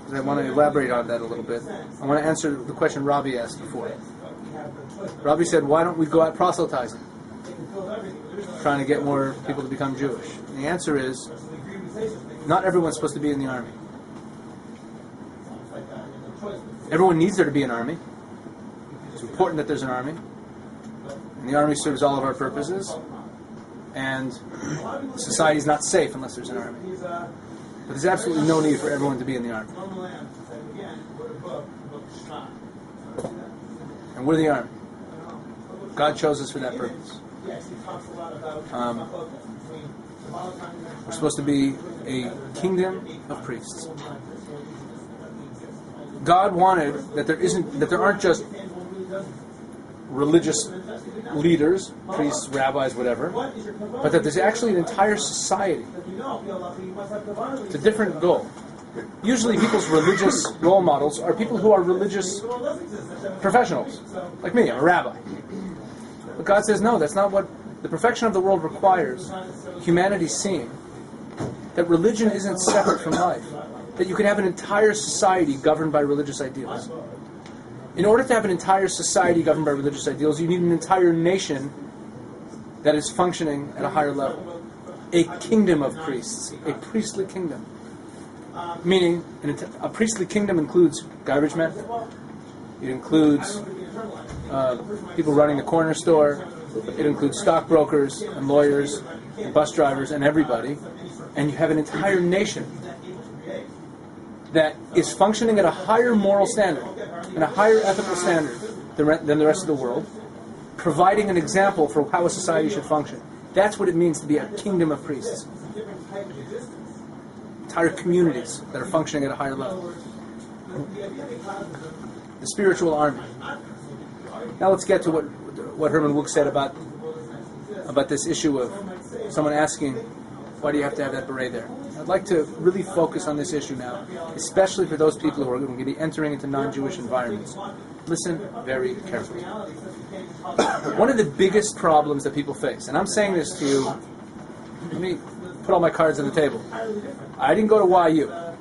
because I want to elaborate on that a little bit, I want to answer the question Robbie asked before. Robbie said, why don't we go out proselytizing? Trying to get more people to become Jewish. And the answer is, not everyone's supposed to be in the army. Everyone needs there to be an army. It's important that there's an army. And the army serves all of our purposes. And society is not safe unless there's an army. But there's absolutely no need for everyone to be in the army. And we're the army. God chose us for that purpose. We're supposed to be a kingdom of priests. God wanted that there aren't just religious leaders, priests, rabbis, whatever, but that there's actually an entire society. It's a different goal. Usually people's religious role models are people who are religious professionals, like me, I'm a rabbi. But God says, no, that's not what the perfection of the world requires. Humanity seeing that religion isn't separate from life, that you can have an entire society governed by religious ideals. In order to have an entire society governed by religious ideals, you need an entire nation that is functioning at a higher level. A kingdom of priests, a priestly kingdom. Meaning, a priestly kingdom includes garbage men, it includes people running the corner store, it includes stockbrokers and lawyers and bus drivers and everybody, and you have an entire nation that is functioning at a higher moral standard and a higher ethical standard than the rest of the world, providing an example for how a society should function. That's what it means to be a kingdom of priests. Entire communities that are functioning at a higher level. The spiritual army. Now let's get to what Herman Wouk said about this issue of someone asking, why do you have to have that beret there? I'd like to really focus on this issue now, especially for those people who are going to be entering into non-Jewish environments. Listen very carefully. One of the biggest problems that people face, and I'm saying this to you, let me put all my cards on the table. I didn't go to YU. I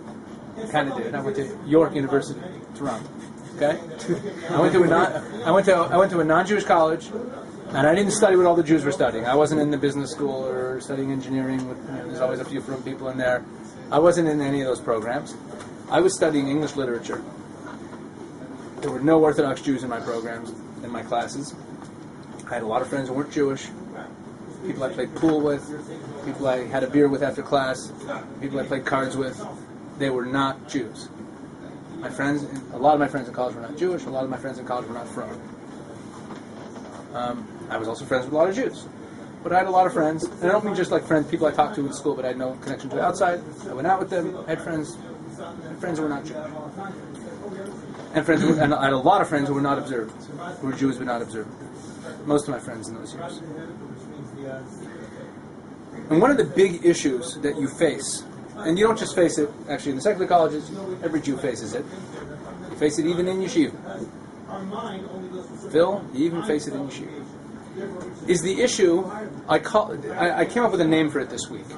kind of did. I went to York University, Toronto. Okay? I went to a non-Jewish college, and I didn't study what all the Jews were studying. I wasn't in the business school or studying engineering. There's always a few frum people in there. I wasn't in any of those programs. I was studying English literature. There were no Orthodox Jews in my programs, in my classes. I had a lot of friends who weren't Jewish. People I played pool with. People I had a beer with after class. People I played cards with. They were not Jews. My friends, a lot of my friends in college were not Jewish. A lot of my friends in college were not frum. I was also friends with a lot of Jews. But I had a lot of friends, and I don't mean just like friends, people I talked to in school, but I had no connection to the outside. I went out with them. I had friends who were not Jewish. And I had a lot of friends who were not observant, who were Jews but not observant. Most of my friends in those years. And one of the big issues that you face, and you don't just face it actually in the secular colleges, every Jew faces it. You face it even in yeshiva. Phil, you even face it in yeshiva. Is the issue, I came up with a name for it this week,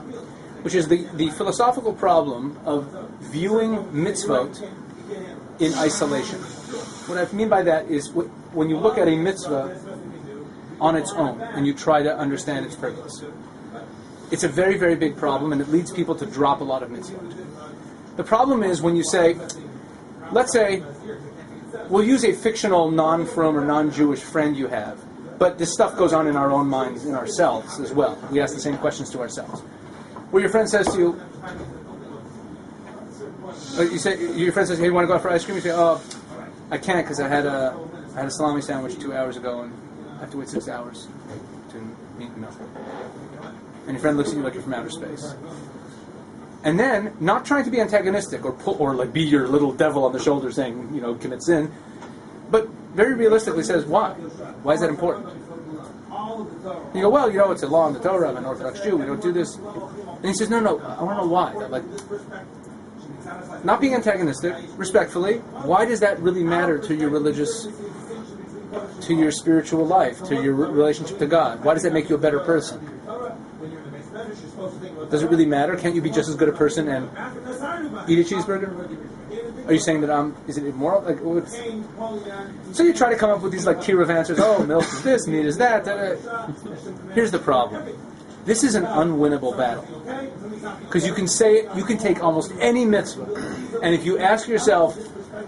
which is the philosophical problem of viewing mitzvot in isolation. What I mean by that is when you look at a mitzvah on its own and you try to understand its purpose. It's a very, very big problem, and it leads people to drop a lot of mitzvot. The problem is when you say, let's say, we'll use a fictional non-frum or non-Jewish friend you have, but this stuff goes on in our own minds, in ourselves as well. We ask the same questions to ourselves. Where your friend says to you, your friend says, hey, you want to go out for ice cream? You say, oh, I can't because I had a salami sandwich 2 hours ago and I have to wait 6 hours to eat milk. And your friend looks at you like you're from outer space. And then, not trying to be antagonistic or like be your little devil on the shoulder saying, commit sin, but very realistically says, why? Why is that important? You go, well, it's a law in the Torah. I'm an Orthodox Jew. We don't do this. And he says, no, I want to know why. Like, not being antagonistic, respectfully, why does that really matter to your religious, to your spiritual life, to your relationship to God? Why does that make you a better person? Does it really matter? Can't you be just as good a person and eat a cheeseburger? Are you saying that is it immoral? So you try to come up with these Kirov answers. Oh, milk is this, meat is that. Here's the problem. This is an unwinnable battle. Because you can take almost any mitzvah, and if you ask yourself,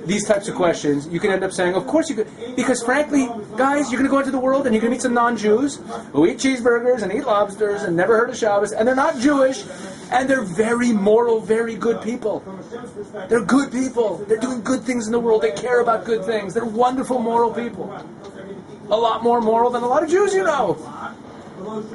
these types of questions, you can end up saying, of course you could, because frankly, guys, you're going to go into the world and you're going to meet some non-Jews who eat cheeseburgers and eat lobsters and never heard of Shabbos, and they're not Jewish, and they're very moral, very good people. They're good people. They're doing good things in the world. They care about good things. They're wonderful, moral people. A lot more moral than a lot of Jews you know.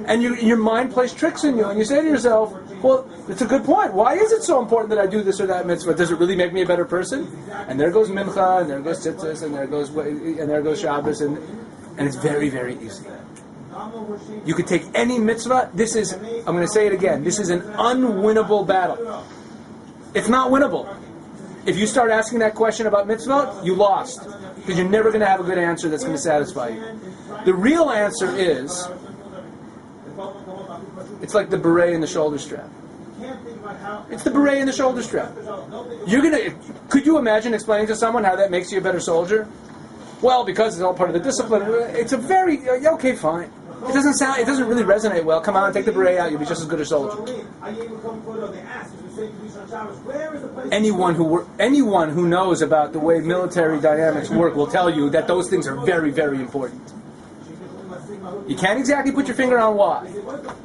And your mind plays tricks in you, and you say to yourself, well, it's a good point. Why is it so important that I do this or that mitzvah? Does it really make me a better person? And there goes Mincha, and there goes Tzitzis, and there goes Shabbos, and it's very, very easy. You could take any mitzvah. This is, I'm going to say it again, this is an unwinnable battle. It's not winnable. If you start asking that question about mitzvah, you lost. Because you're never going to have a good answer that's going to satisfy you. The real answer is, it's like the beret and the shoulder strap. It's the beret and the shoulder strap. Could you imagine explaining to someone how that makes you a better soldier? Well, because it's all part of the discipline. It's a very, okay, fine. It doesn't really resonate well. Come on, take the beret out, you'll be just as good a soldier. Anyone who knows about the way military dynamics work will tell you that those things are very, very important. You can't exactly put your finger on why,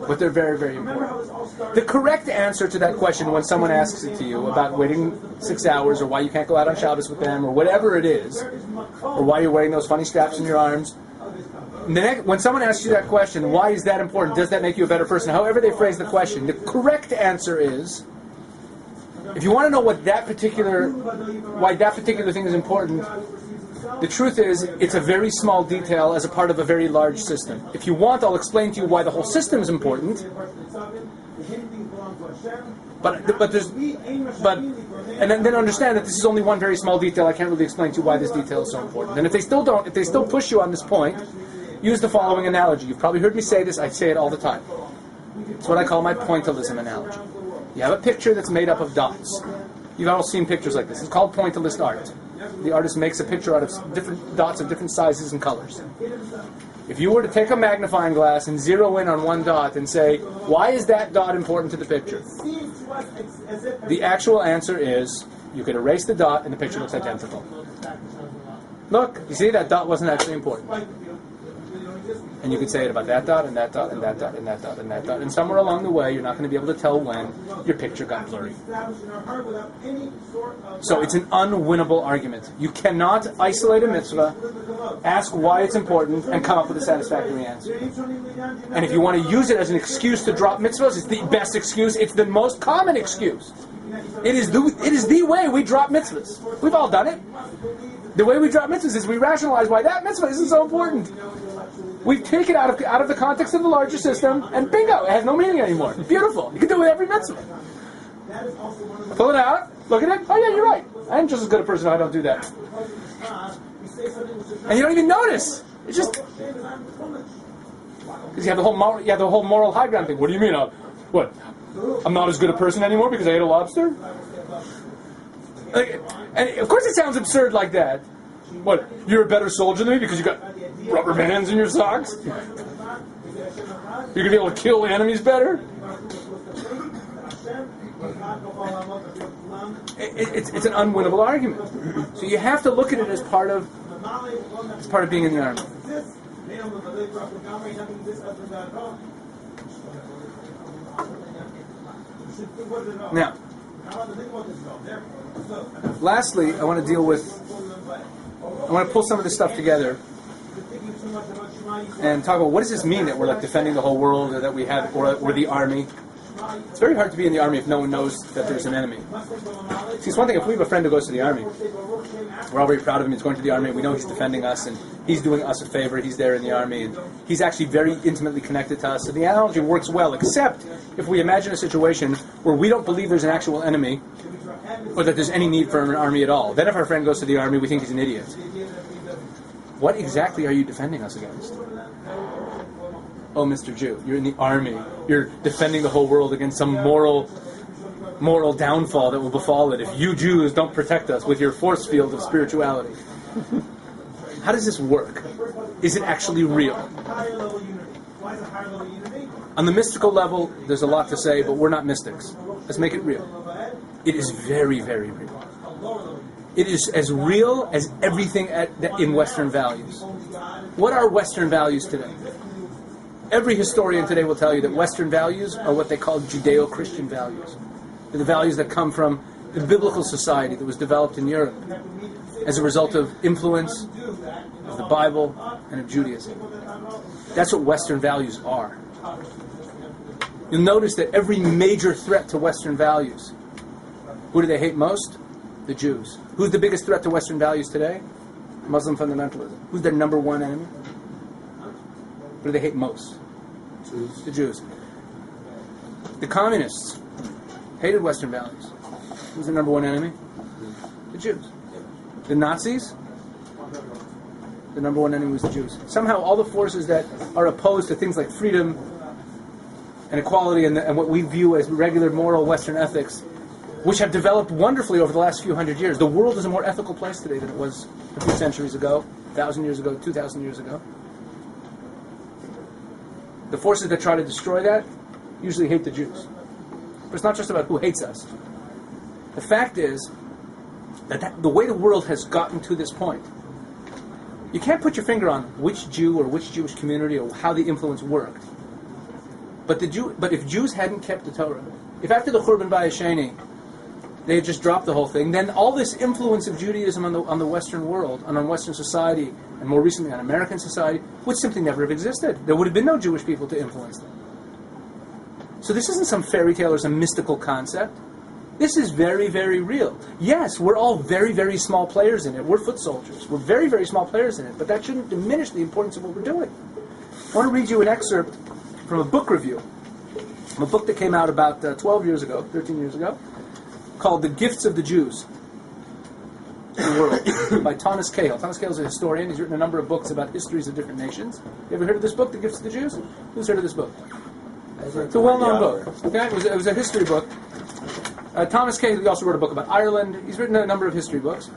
but they're very, very important. The correct answer to that question when someone asks it to you about waiting 6 hours, or why you can't go out on Shabbos with them, or whatever it is, or why you're wearing those funny straps in your arms, when someone asks you that question, why is that important? Does that make you a better person? However they phrase the question, the correct answer is, if you want to know why that particular thing is important, the truth is, it's a very small detail as a part of a very large system. If you want, I'll explain to you why the whole system is important. But then understand that this is only one very small detail. I can't really explain to you why this detail is so important. And if they still push you on this point, use the following analogy. You've probably heard me say this. I say it all the time. It's what I call my pointillism analogy. You have a picture that's made up of dots. You've all seen pictures like this. It's called pointillist art. The artist makes a picture out of different dots of different sizes and colors. If you were to take a magnifying glass and zero in on one dot and say, why is that dot important to the picture? The actual answer is, you could erase the dot and the picture looks identical. Look, you see, that dot wasn't actually important. And you could say it about that dot, and that dot, and that dot, and that dot, and that dot. And somewhere along the way, you're not going to be able to tell when your picture got blurry. So it's an unwinnable argument. You cannot isolate a mitzvah, ask why it's important, and come up with a satisfactory answer. And if you want to use it as an excuse to drop mitzvahs, it's the best excuse. It's the most common excuse. It is the way we drop mitzvahs. We've all done it. The way we drop mitzvahs is we rationalize why that mitzvah isn't so important. We've taken it out of the context of the larger system, and bingo, it has no meaning anymore. Beautiful. You can do it with every mitzvah. Pull it out, look at it. Oh yeah, you're right. I'm just as good a person if I don't do that. And you don't even notice. It's just because you have the whole moral high ground thing. What do you mean? What? I'm not as good a person anymore because I ate a lobster? And of course it sounds absurd like that. What? You're a better soldier than me because you got rubber bands in your socks? You're going to be able to kill enemies better? It's an unwinnable argument. So you have to look at it as part of being in the army. Now, lastly, I want to pull some of this stuff together and talk about what does this mean that we're like defending the whole world, or that we're the army. It's very hard to be in the army if no one knows that there's an enemy. See, it's one thing if we have a friend who goes to the army. We're all very proud of him. He's going to the army. We know he's defending us, and he's doing us a favor. He's there in the army, and he's actually very intimately connected to us. So the analogy works well, except if we imagine a situation where we don't believe there's an actual enemy, or that there's any need for an army at all. Then if our friend goes to the army, we think he's an idiot. What exactly are you defending us against? Oh, Mr. Jew, you're in the army. You're defending the whole world against some moral downfall that will befall it if you Jews don't protect us with your force field of spirituality. How does this work? Is it actually real? On the mystical level, there's a lot to say, but we're not mystics. Let's make it real. It is very, very real. It is as real as everything in Western values. What are Western values today? Every historian today will tell you that Western values are what they call Judeo-Christian values. They're the values that come from the biblical society that was developed in Europe as a result of influence of the Bible and of Judaism. That's what Western values are. You'll notice that every major threat to Western values, who do they hate most? The Jews. Who's the biggest threat to Western values today? Muslim fundamentalism. Who's their number one enemy? What do they hate most? Jews. The Jews. The communists hated Western values. Who's their number one enemy? The Jews. The Nazis? The number one enemy was the Jews. Somehow all the forces that are opposed to things like freedom and equality and what we view as regular moral Western ethics, which have developed wonderfully over the last few hundred years. The world is a more ethical place today than it was a few centuries ago, 1,000 years ago, 2,000 years ago. The forces that try to destroy that usually hate the Jews. But it's not just about who hates us. The fact is that the way the world has gotten to this point, you can't put your finger on which Jew or which Jewish community or how the influence worked. But if Jews hadn't kept the Torah, if after the Churban Bayis Sheni they had just dropped the whole thing, then all this influence of Judaism on the Western world, and on Western society, and more recently on American society, would simply never have existed. There would have been no Jewish people to influence them. So this isn't some fairy tale or some mystical concept. This is very, very real. Yes, we're all very, very small players in it. We're foot soldiers. We're very, very small players in it, but that shouldn't diminish the importance of what we're doing. I want to read you an excerpt from a book review, from a book that came out about 13 years ago, called The Gifts of the Jews to the World, by Thomas Cahill. Thomas Cahill is a historian. He's written a number of books about histories of different nations. You ever heard of this book, The Gifts of the Jews? Who's heard of this book? It's a well-known book. Okay? It was a history book. Thomas Cahill also wrote a book about Ireland. He's written a number of history books.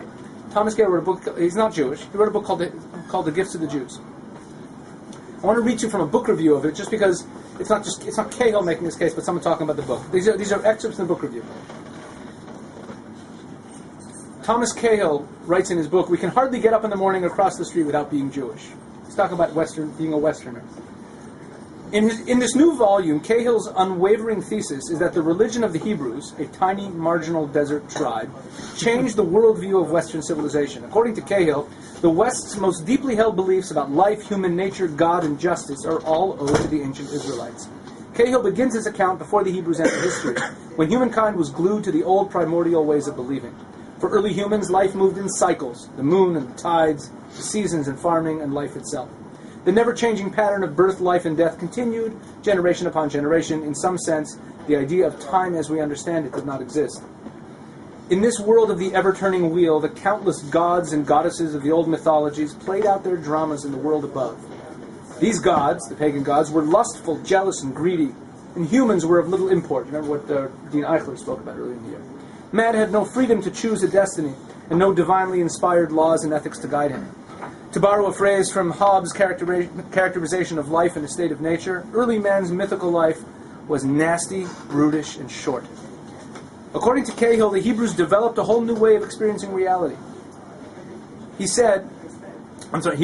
Thomas Cahill wrote a book, he's not Jewish, he wrote a book called The Gifts of the Jews. I want to read you from a book review of it, just because it's not Cahill making this case, but someone talking about the book. These are excerpts from the book review. Thomas Cahill writes in his book, "We can hardly get up in the morning across the street without being Jewish." He's talking about being a Westerner. In this new volume, Cahill's unwavering thesis is that the religion of the Hebrews, a tiny marginal desert tribe, changed the worldview of Western civilization. According to Cahill, the West's most deeply held beliefs about life, human nature, God, and justice are all owed to the ancient Israelites. Cahill begins his account before the Hebrews entered history, when humankind was glued to the old primordial ways of believing. For early humans, life moved in cycles, the moon and the tides, the seasons and farming and life itself. The never-changing pattern of birth, life, and death continued, generation upon generation. In some sense, the idea of time as we understand it did not exist. In this world of the ever-turning wheel, the countless gods and goddesses of the old mythologies played out their dramas in the world above. These gods, the pagan gods, were lustful, jealous, and greedy, and humans were of little import. Remember what Dean Eichler spoke about earlier in the year. Man had no freedom to choose a destiny, and no divinely inspired laws and ethics to guide him. To borrow a phrase from Hobbes' characterization of life in a state of nature, early man's mythical life was nasty, brutish, and short. According to Cahill, the Hebrews developed a whole new way of experiencing reality. He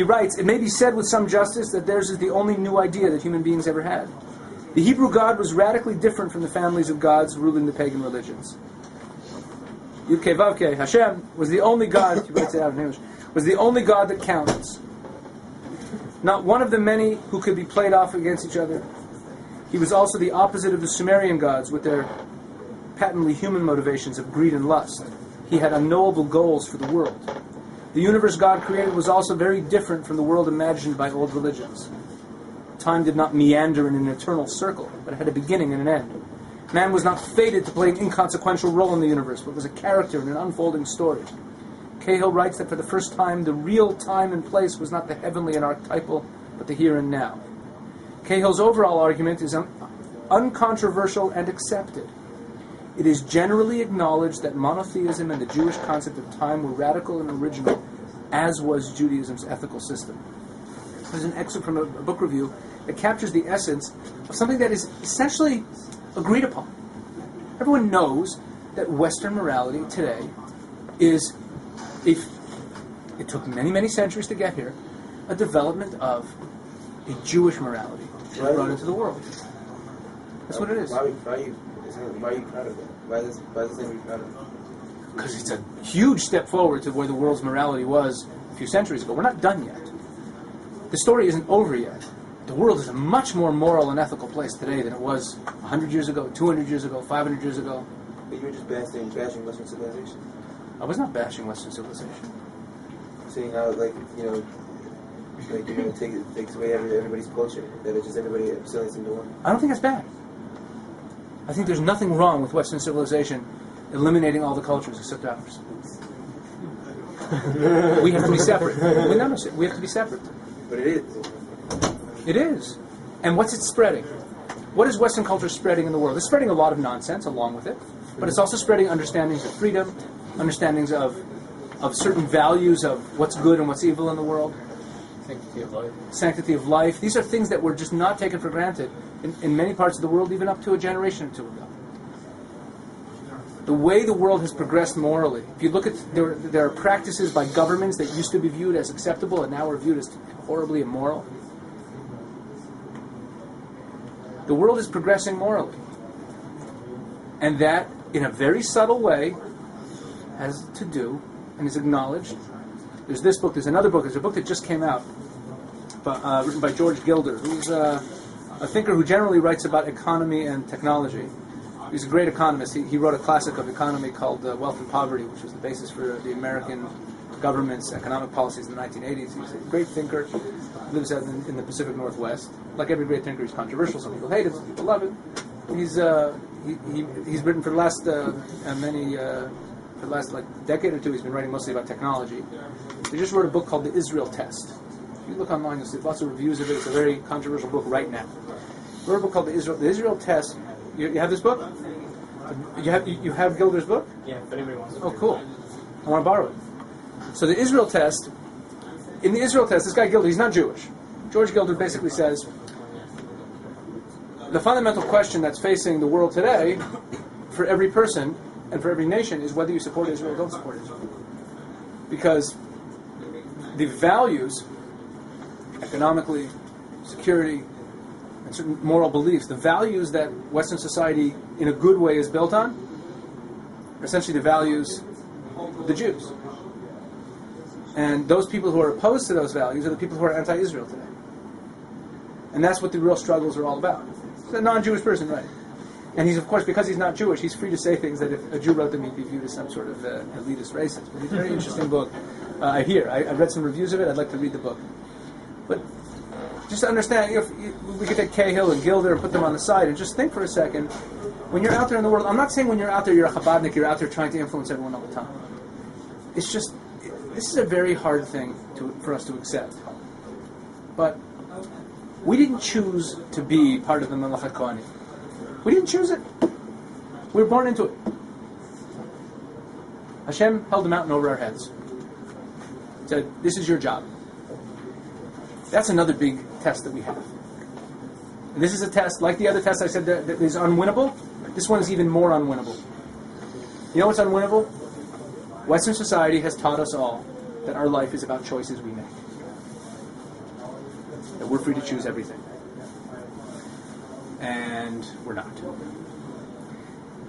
writes, "It may be said with some justice that theirs is the only new idea that human beings ever had. The Hebrew God was radically different from the families of gods ruling the pagan religions. Yud-Kei Vav-Kei, Hashem, was the only God," he writes it out in English, "was the only God that counts. Not one of the many who could be played off against each other. He was also the opposite of the Sumerian gods with their patently human motivations of greed and lust. He had unknowable goals for the world. The universe God created was also very different from the world imagined by old religions. Time did not meander in an eternal circle, but it had a beginning and an end. Man was not fated to play an inconsequential role in the universe, but was a character in an unfolding story." Cahill writes that for the first time, the real time and place was not the heavenly and archetypal, but the here and now. Cahill's overall argument is uncontroversial and accepted. It is generally acknowledged that monotheism and the Jewish concept of time were radical and original, as was Judaism's ethical system. There's an excerpt from a book review that captures the essence of something that is essentially agreed upon. Everyone knows that Western morality today is if it took many, many centuries to get here, a development of a Jewish morality brought into the world. That's what it is. Why are you proud of that? Why does it be proud of it? Because it's a huge step forward to where the world's morality was a few centuries ago. We're not done yet. The story isn't over yet. The world is a much more moral and ethical place today than it was 100 years ago, 200 years ago, 500 years ago. But you were just bashing Western civilization. I was not bashing Western civilization. Saying how, it takes away everybody's culture. That it's just everybody assimilates into one. I don't think that's bad. I think there's nothing wrong with Western civilization eliminating all the cultures except ours. We have to be separate. We have to be separate. But it is. It is. And what's it spreading? What is Western culture spreading in the world? It's spreading a lot of nonsense along with it, but it's also spreading understandings of freedom, understandings of certain values of what's good and what's evil in the world. Sanctity of life. Sanctity of life. These are things that were just not taken for granted in many parts of the world, even up to a generation or two ago. The way the world has progressed morally, if you look at, there are practices by governments that used to be viewed as acceptable and now are viewed as horribly immoral. The world is progressing morally. And that, in a very subtle way, has to do and is acknowledged. There's this book, there's another book, there's a book that just came out, written by George Gilder, who's a thinker who generally writes about economy and technology. He's a great economist. He wrote a classic of economy called Wealth and Poverty, which was the basis for the American government's economic policies in the 1980s. He's a great thinker, lives out in the Pacific Northwest. Like every great thinker, he's controversial. Some people hate him, some people love him. He's written for the last decade or two. He's been writing mostly about technology. He just wrote a book called The Israel Test. If you look online, you'll see lots of reviews of it. It's a very controversial book right now. He wrote a book called The Israel Test. You have this book? You have Gilder's book? Yeah, if anybody wants to. Oh, cool. I want to borrow it. So the Israel Test, in the Israel Test, this guy Gilder, he's not Jewish. George Gilder basically says, the fundamental question that's facing the world today, for every person and for every nation, is whether you support Israel or don't support Israel. Because the values, economically, security, and certain moral beliefs, the values that Western society in a good way is built on, are essentially the values of the Jews. And those people who are opposed to those values are the people who are anti-Israel today. And that's what the real struggles are all about. It's a non-Jewish person, right? And he's, of course, because he's not Jewish, he's free to say things that if a Jew wrote them, he'd be viewed as some sort of elitist racist. But it's a very interesting book. I read some reviews of it. I'd like to read the book. But just to understand, we could take Cahill and Gilder and put them on the side and just think for a second. When you're out there in the world, I'm not saying when you're out there, you're a Chabadnik, you're out there trying to influence everyone all the time. It's just, this is a very hard thing for us to accept. But we didn't choose to be part of the Melachat Kohanim. We didn't choose it. We were born into it. Hashem held a mountain over our heads. Said, this is your job. That's another big test that we have. And this is a test, like the other test I said that is unwinnable, this one is even more unwinnable. You know what's unwinnable? Western society has taught us all that our life is about choices we make. That we're free to choose everything. And we're not.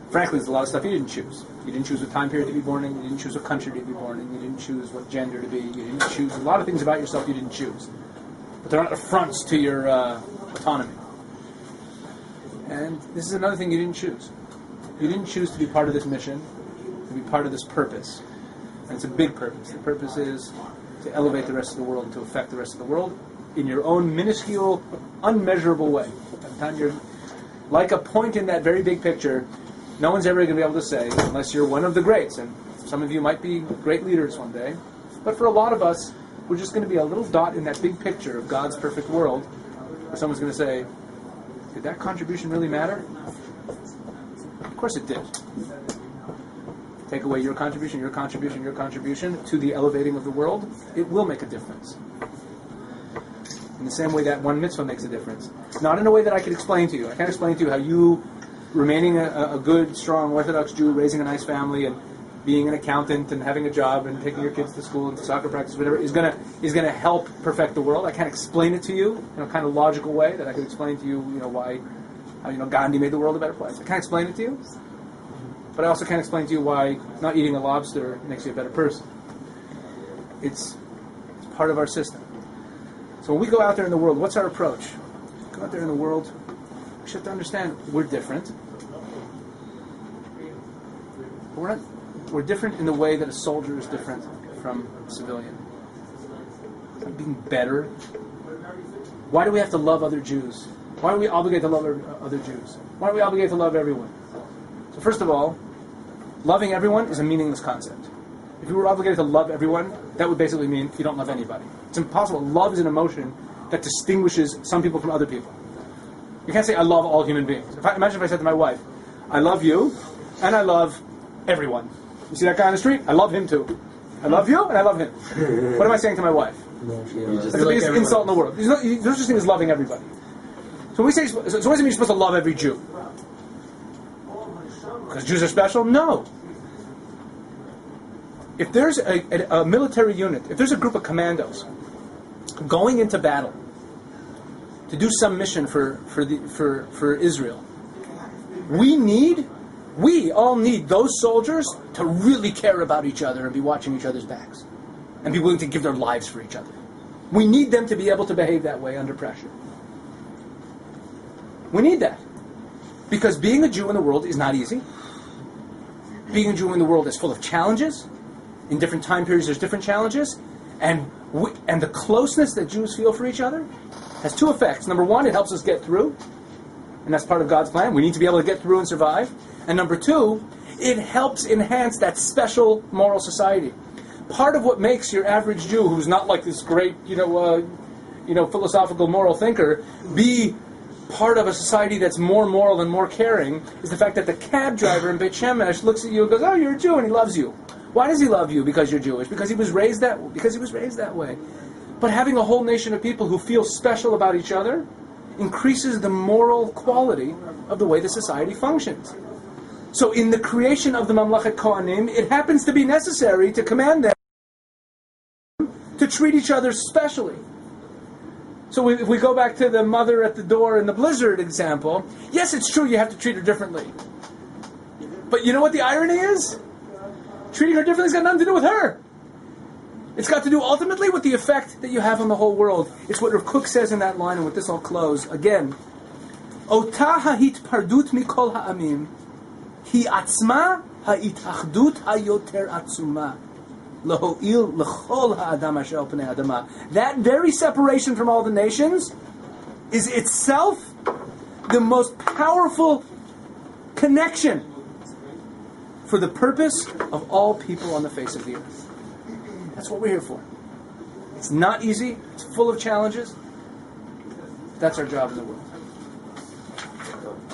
Frankly, there's a lot of stuff you didn't choose. You didn't choose what time period to be born in, you didn't choose what country to be born in, you didn't choose what gender to be, you didn't choose a lot of things about yourself you didn't choose. But they're not affronts to your autonomy. And this is another thing you didn't choose. You didn't choose to be part of this mission, to be part of this purpose. And it's a big purpose. The purpose is to elevate the rest of the world and to affect the rest of the world in your own minuscule, unmeasurable way. By the time you're like a point in that very big picture, no one's ever going to be able to say, unless you're one of the greats, and some of you might be great leaders one day, but for a lot of us, we're just going to be a little dot in that big picture of God's perfect world, where someone's going to say, did that contribution really matter? Of course it did. Take away your contribution to the elevating of the world, it will make a difference. In the same way that one mitzvah makes a difference. Not in a way that I could explain to you. I can't explain to you how you, remaining a good, strong Orthodox Jew, raising a nice family, and being an accountant and having a job and taking your kids to school and to soccer practice, whatever, is gonna help perfect the world. I can't explain it to you in a kind of logical way that I could explain to you, why, Gandhi made the world a better place. I can't explain it to you, but I also can't explain to you why not eating a lobster makes you a better person. It's part of our system. So when we go out there in the world, what's our approach? Go out there in the world, we should have to understand we're different. But we're different in the way that a soldier is different from a civilian. It's not being better. Why do we have to love other Jews? Why are we obligated to love other Jews? Why are we obligated to love everyone? So first of all, loving everyone is a meaningless concept. If you were obligated to love everyone, that would basically mean you don't love anybody. It's impossible. Love is an emotion that distinguishes some people from other people. You can't say, I love all human beings. Imagine if I said to my wife, I love you, and I love everyone. You see that guy on the street? I love him too. I love you, and I love him. What am I saying to my wife? That's the biggest insult in the world. There's no such thing as loving everybody. So what does it mean you're supposed to love every Jew? Because Jews are special? No. If there's a military unit, if there's a group of commandos going into battle to do some mission for Israel, we all need those soldiers to really care about each other and be watching each other's backs and be willing to give their lives for each other. We need them to be able to behave that way under pressure. We need that. Because being a Jew in the world is not easy. Being a Jew in the world is full of challenges. In different time periods there's different challenges. And the closeness that Jews feel for each other has two effects. Number one, it helps us get through. And that's part of God's plan. We need to be able to get through and survive. And number two, it helps enhance that special moral society. Part of what makes your average Jew, who's not like this great, philosophical moral thinker, be part of a society that's more moral and more caring, is the fact that the cab driver in Beit Shemesh looks at you and goes, "Oh, you're a Jew," and he loves you. Why does he love you? Because you're Jewish. Because he was raised that way. But having a whole nation of people who feel special about each other increases the moral quality of the way the society functions. So in the creation of the Mamlechet Kohanim, it happens to be necessary to command them to treat each other specially. So if we go back to the mother at the door in the blizzard example, yes, it's true you have to treat her differently. But you know what the irony is? Treating her differently has got nothing to do with her. It's got to do ultimately with the effect that you have on the whole world. It's what Rav Kook says in that line, and with this I'll close. Again, Ota ha'hitpardut mikol ha'amim hi atzma ha'itachdut ha'yoter atzuma loho'il l'chol ha'adam asher al pnei adama. That very separation from all the nations is itself the most powerful connection for the purpose of all people on the face of the earth. That's what we're here for. It's not easy. It's full of challenges. That's our job in the world.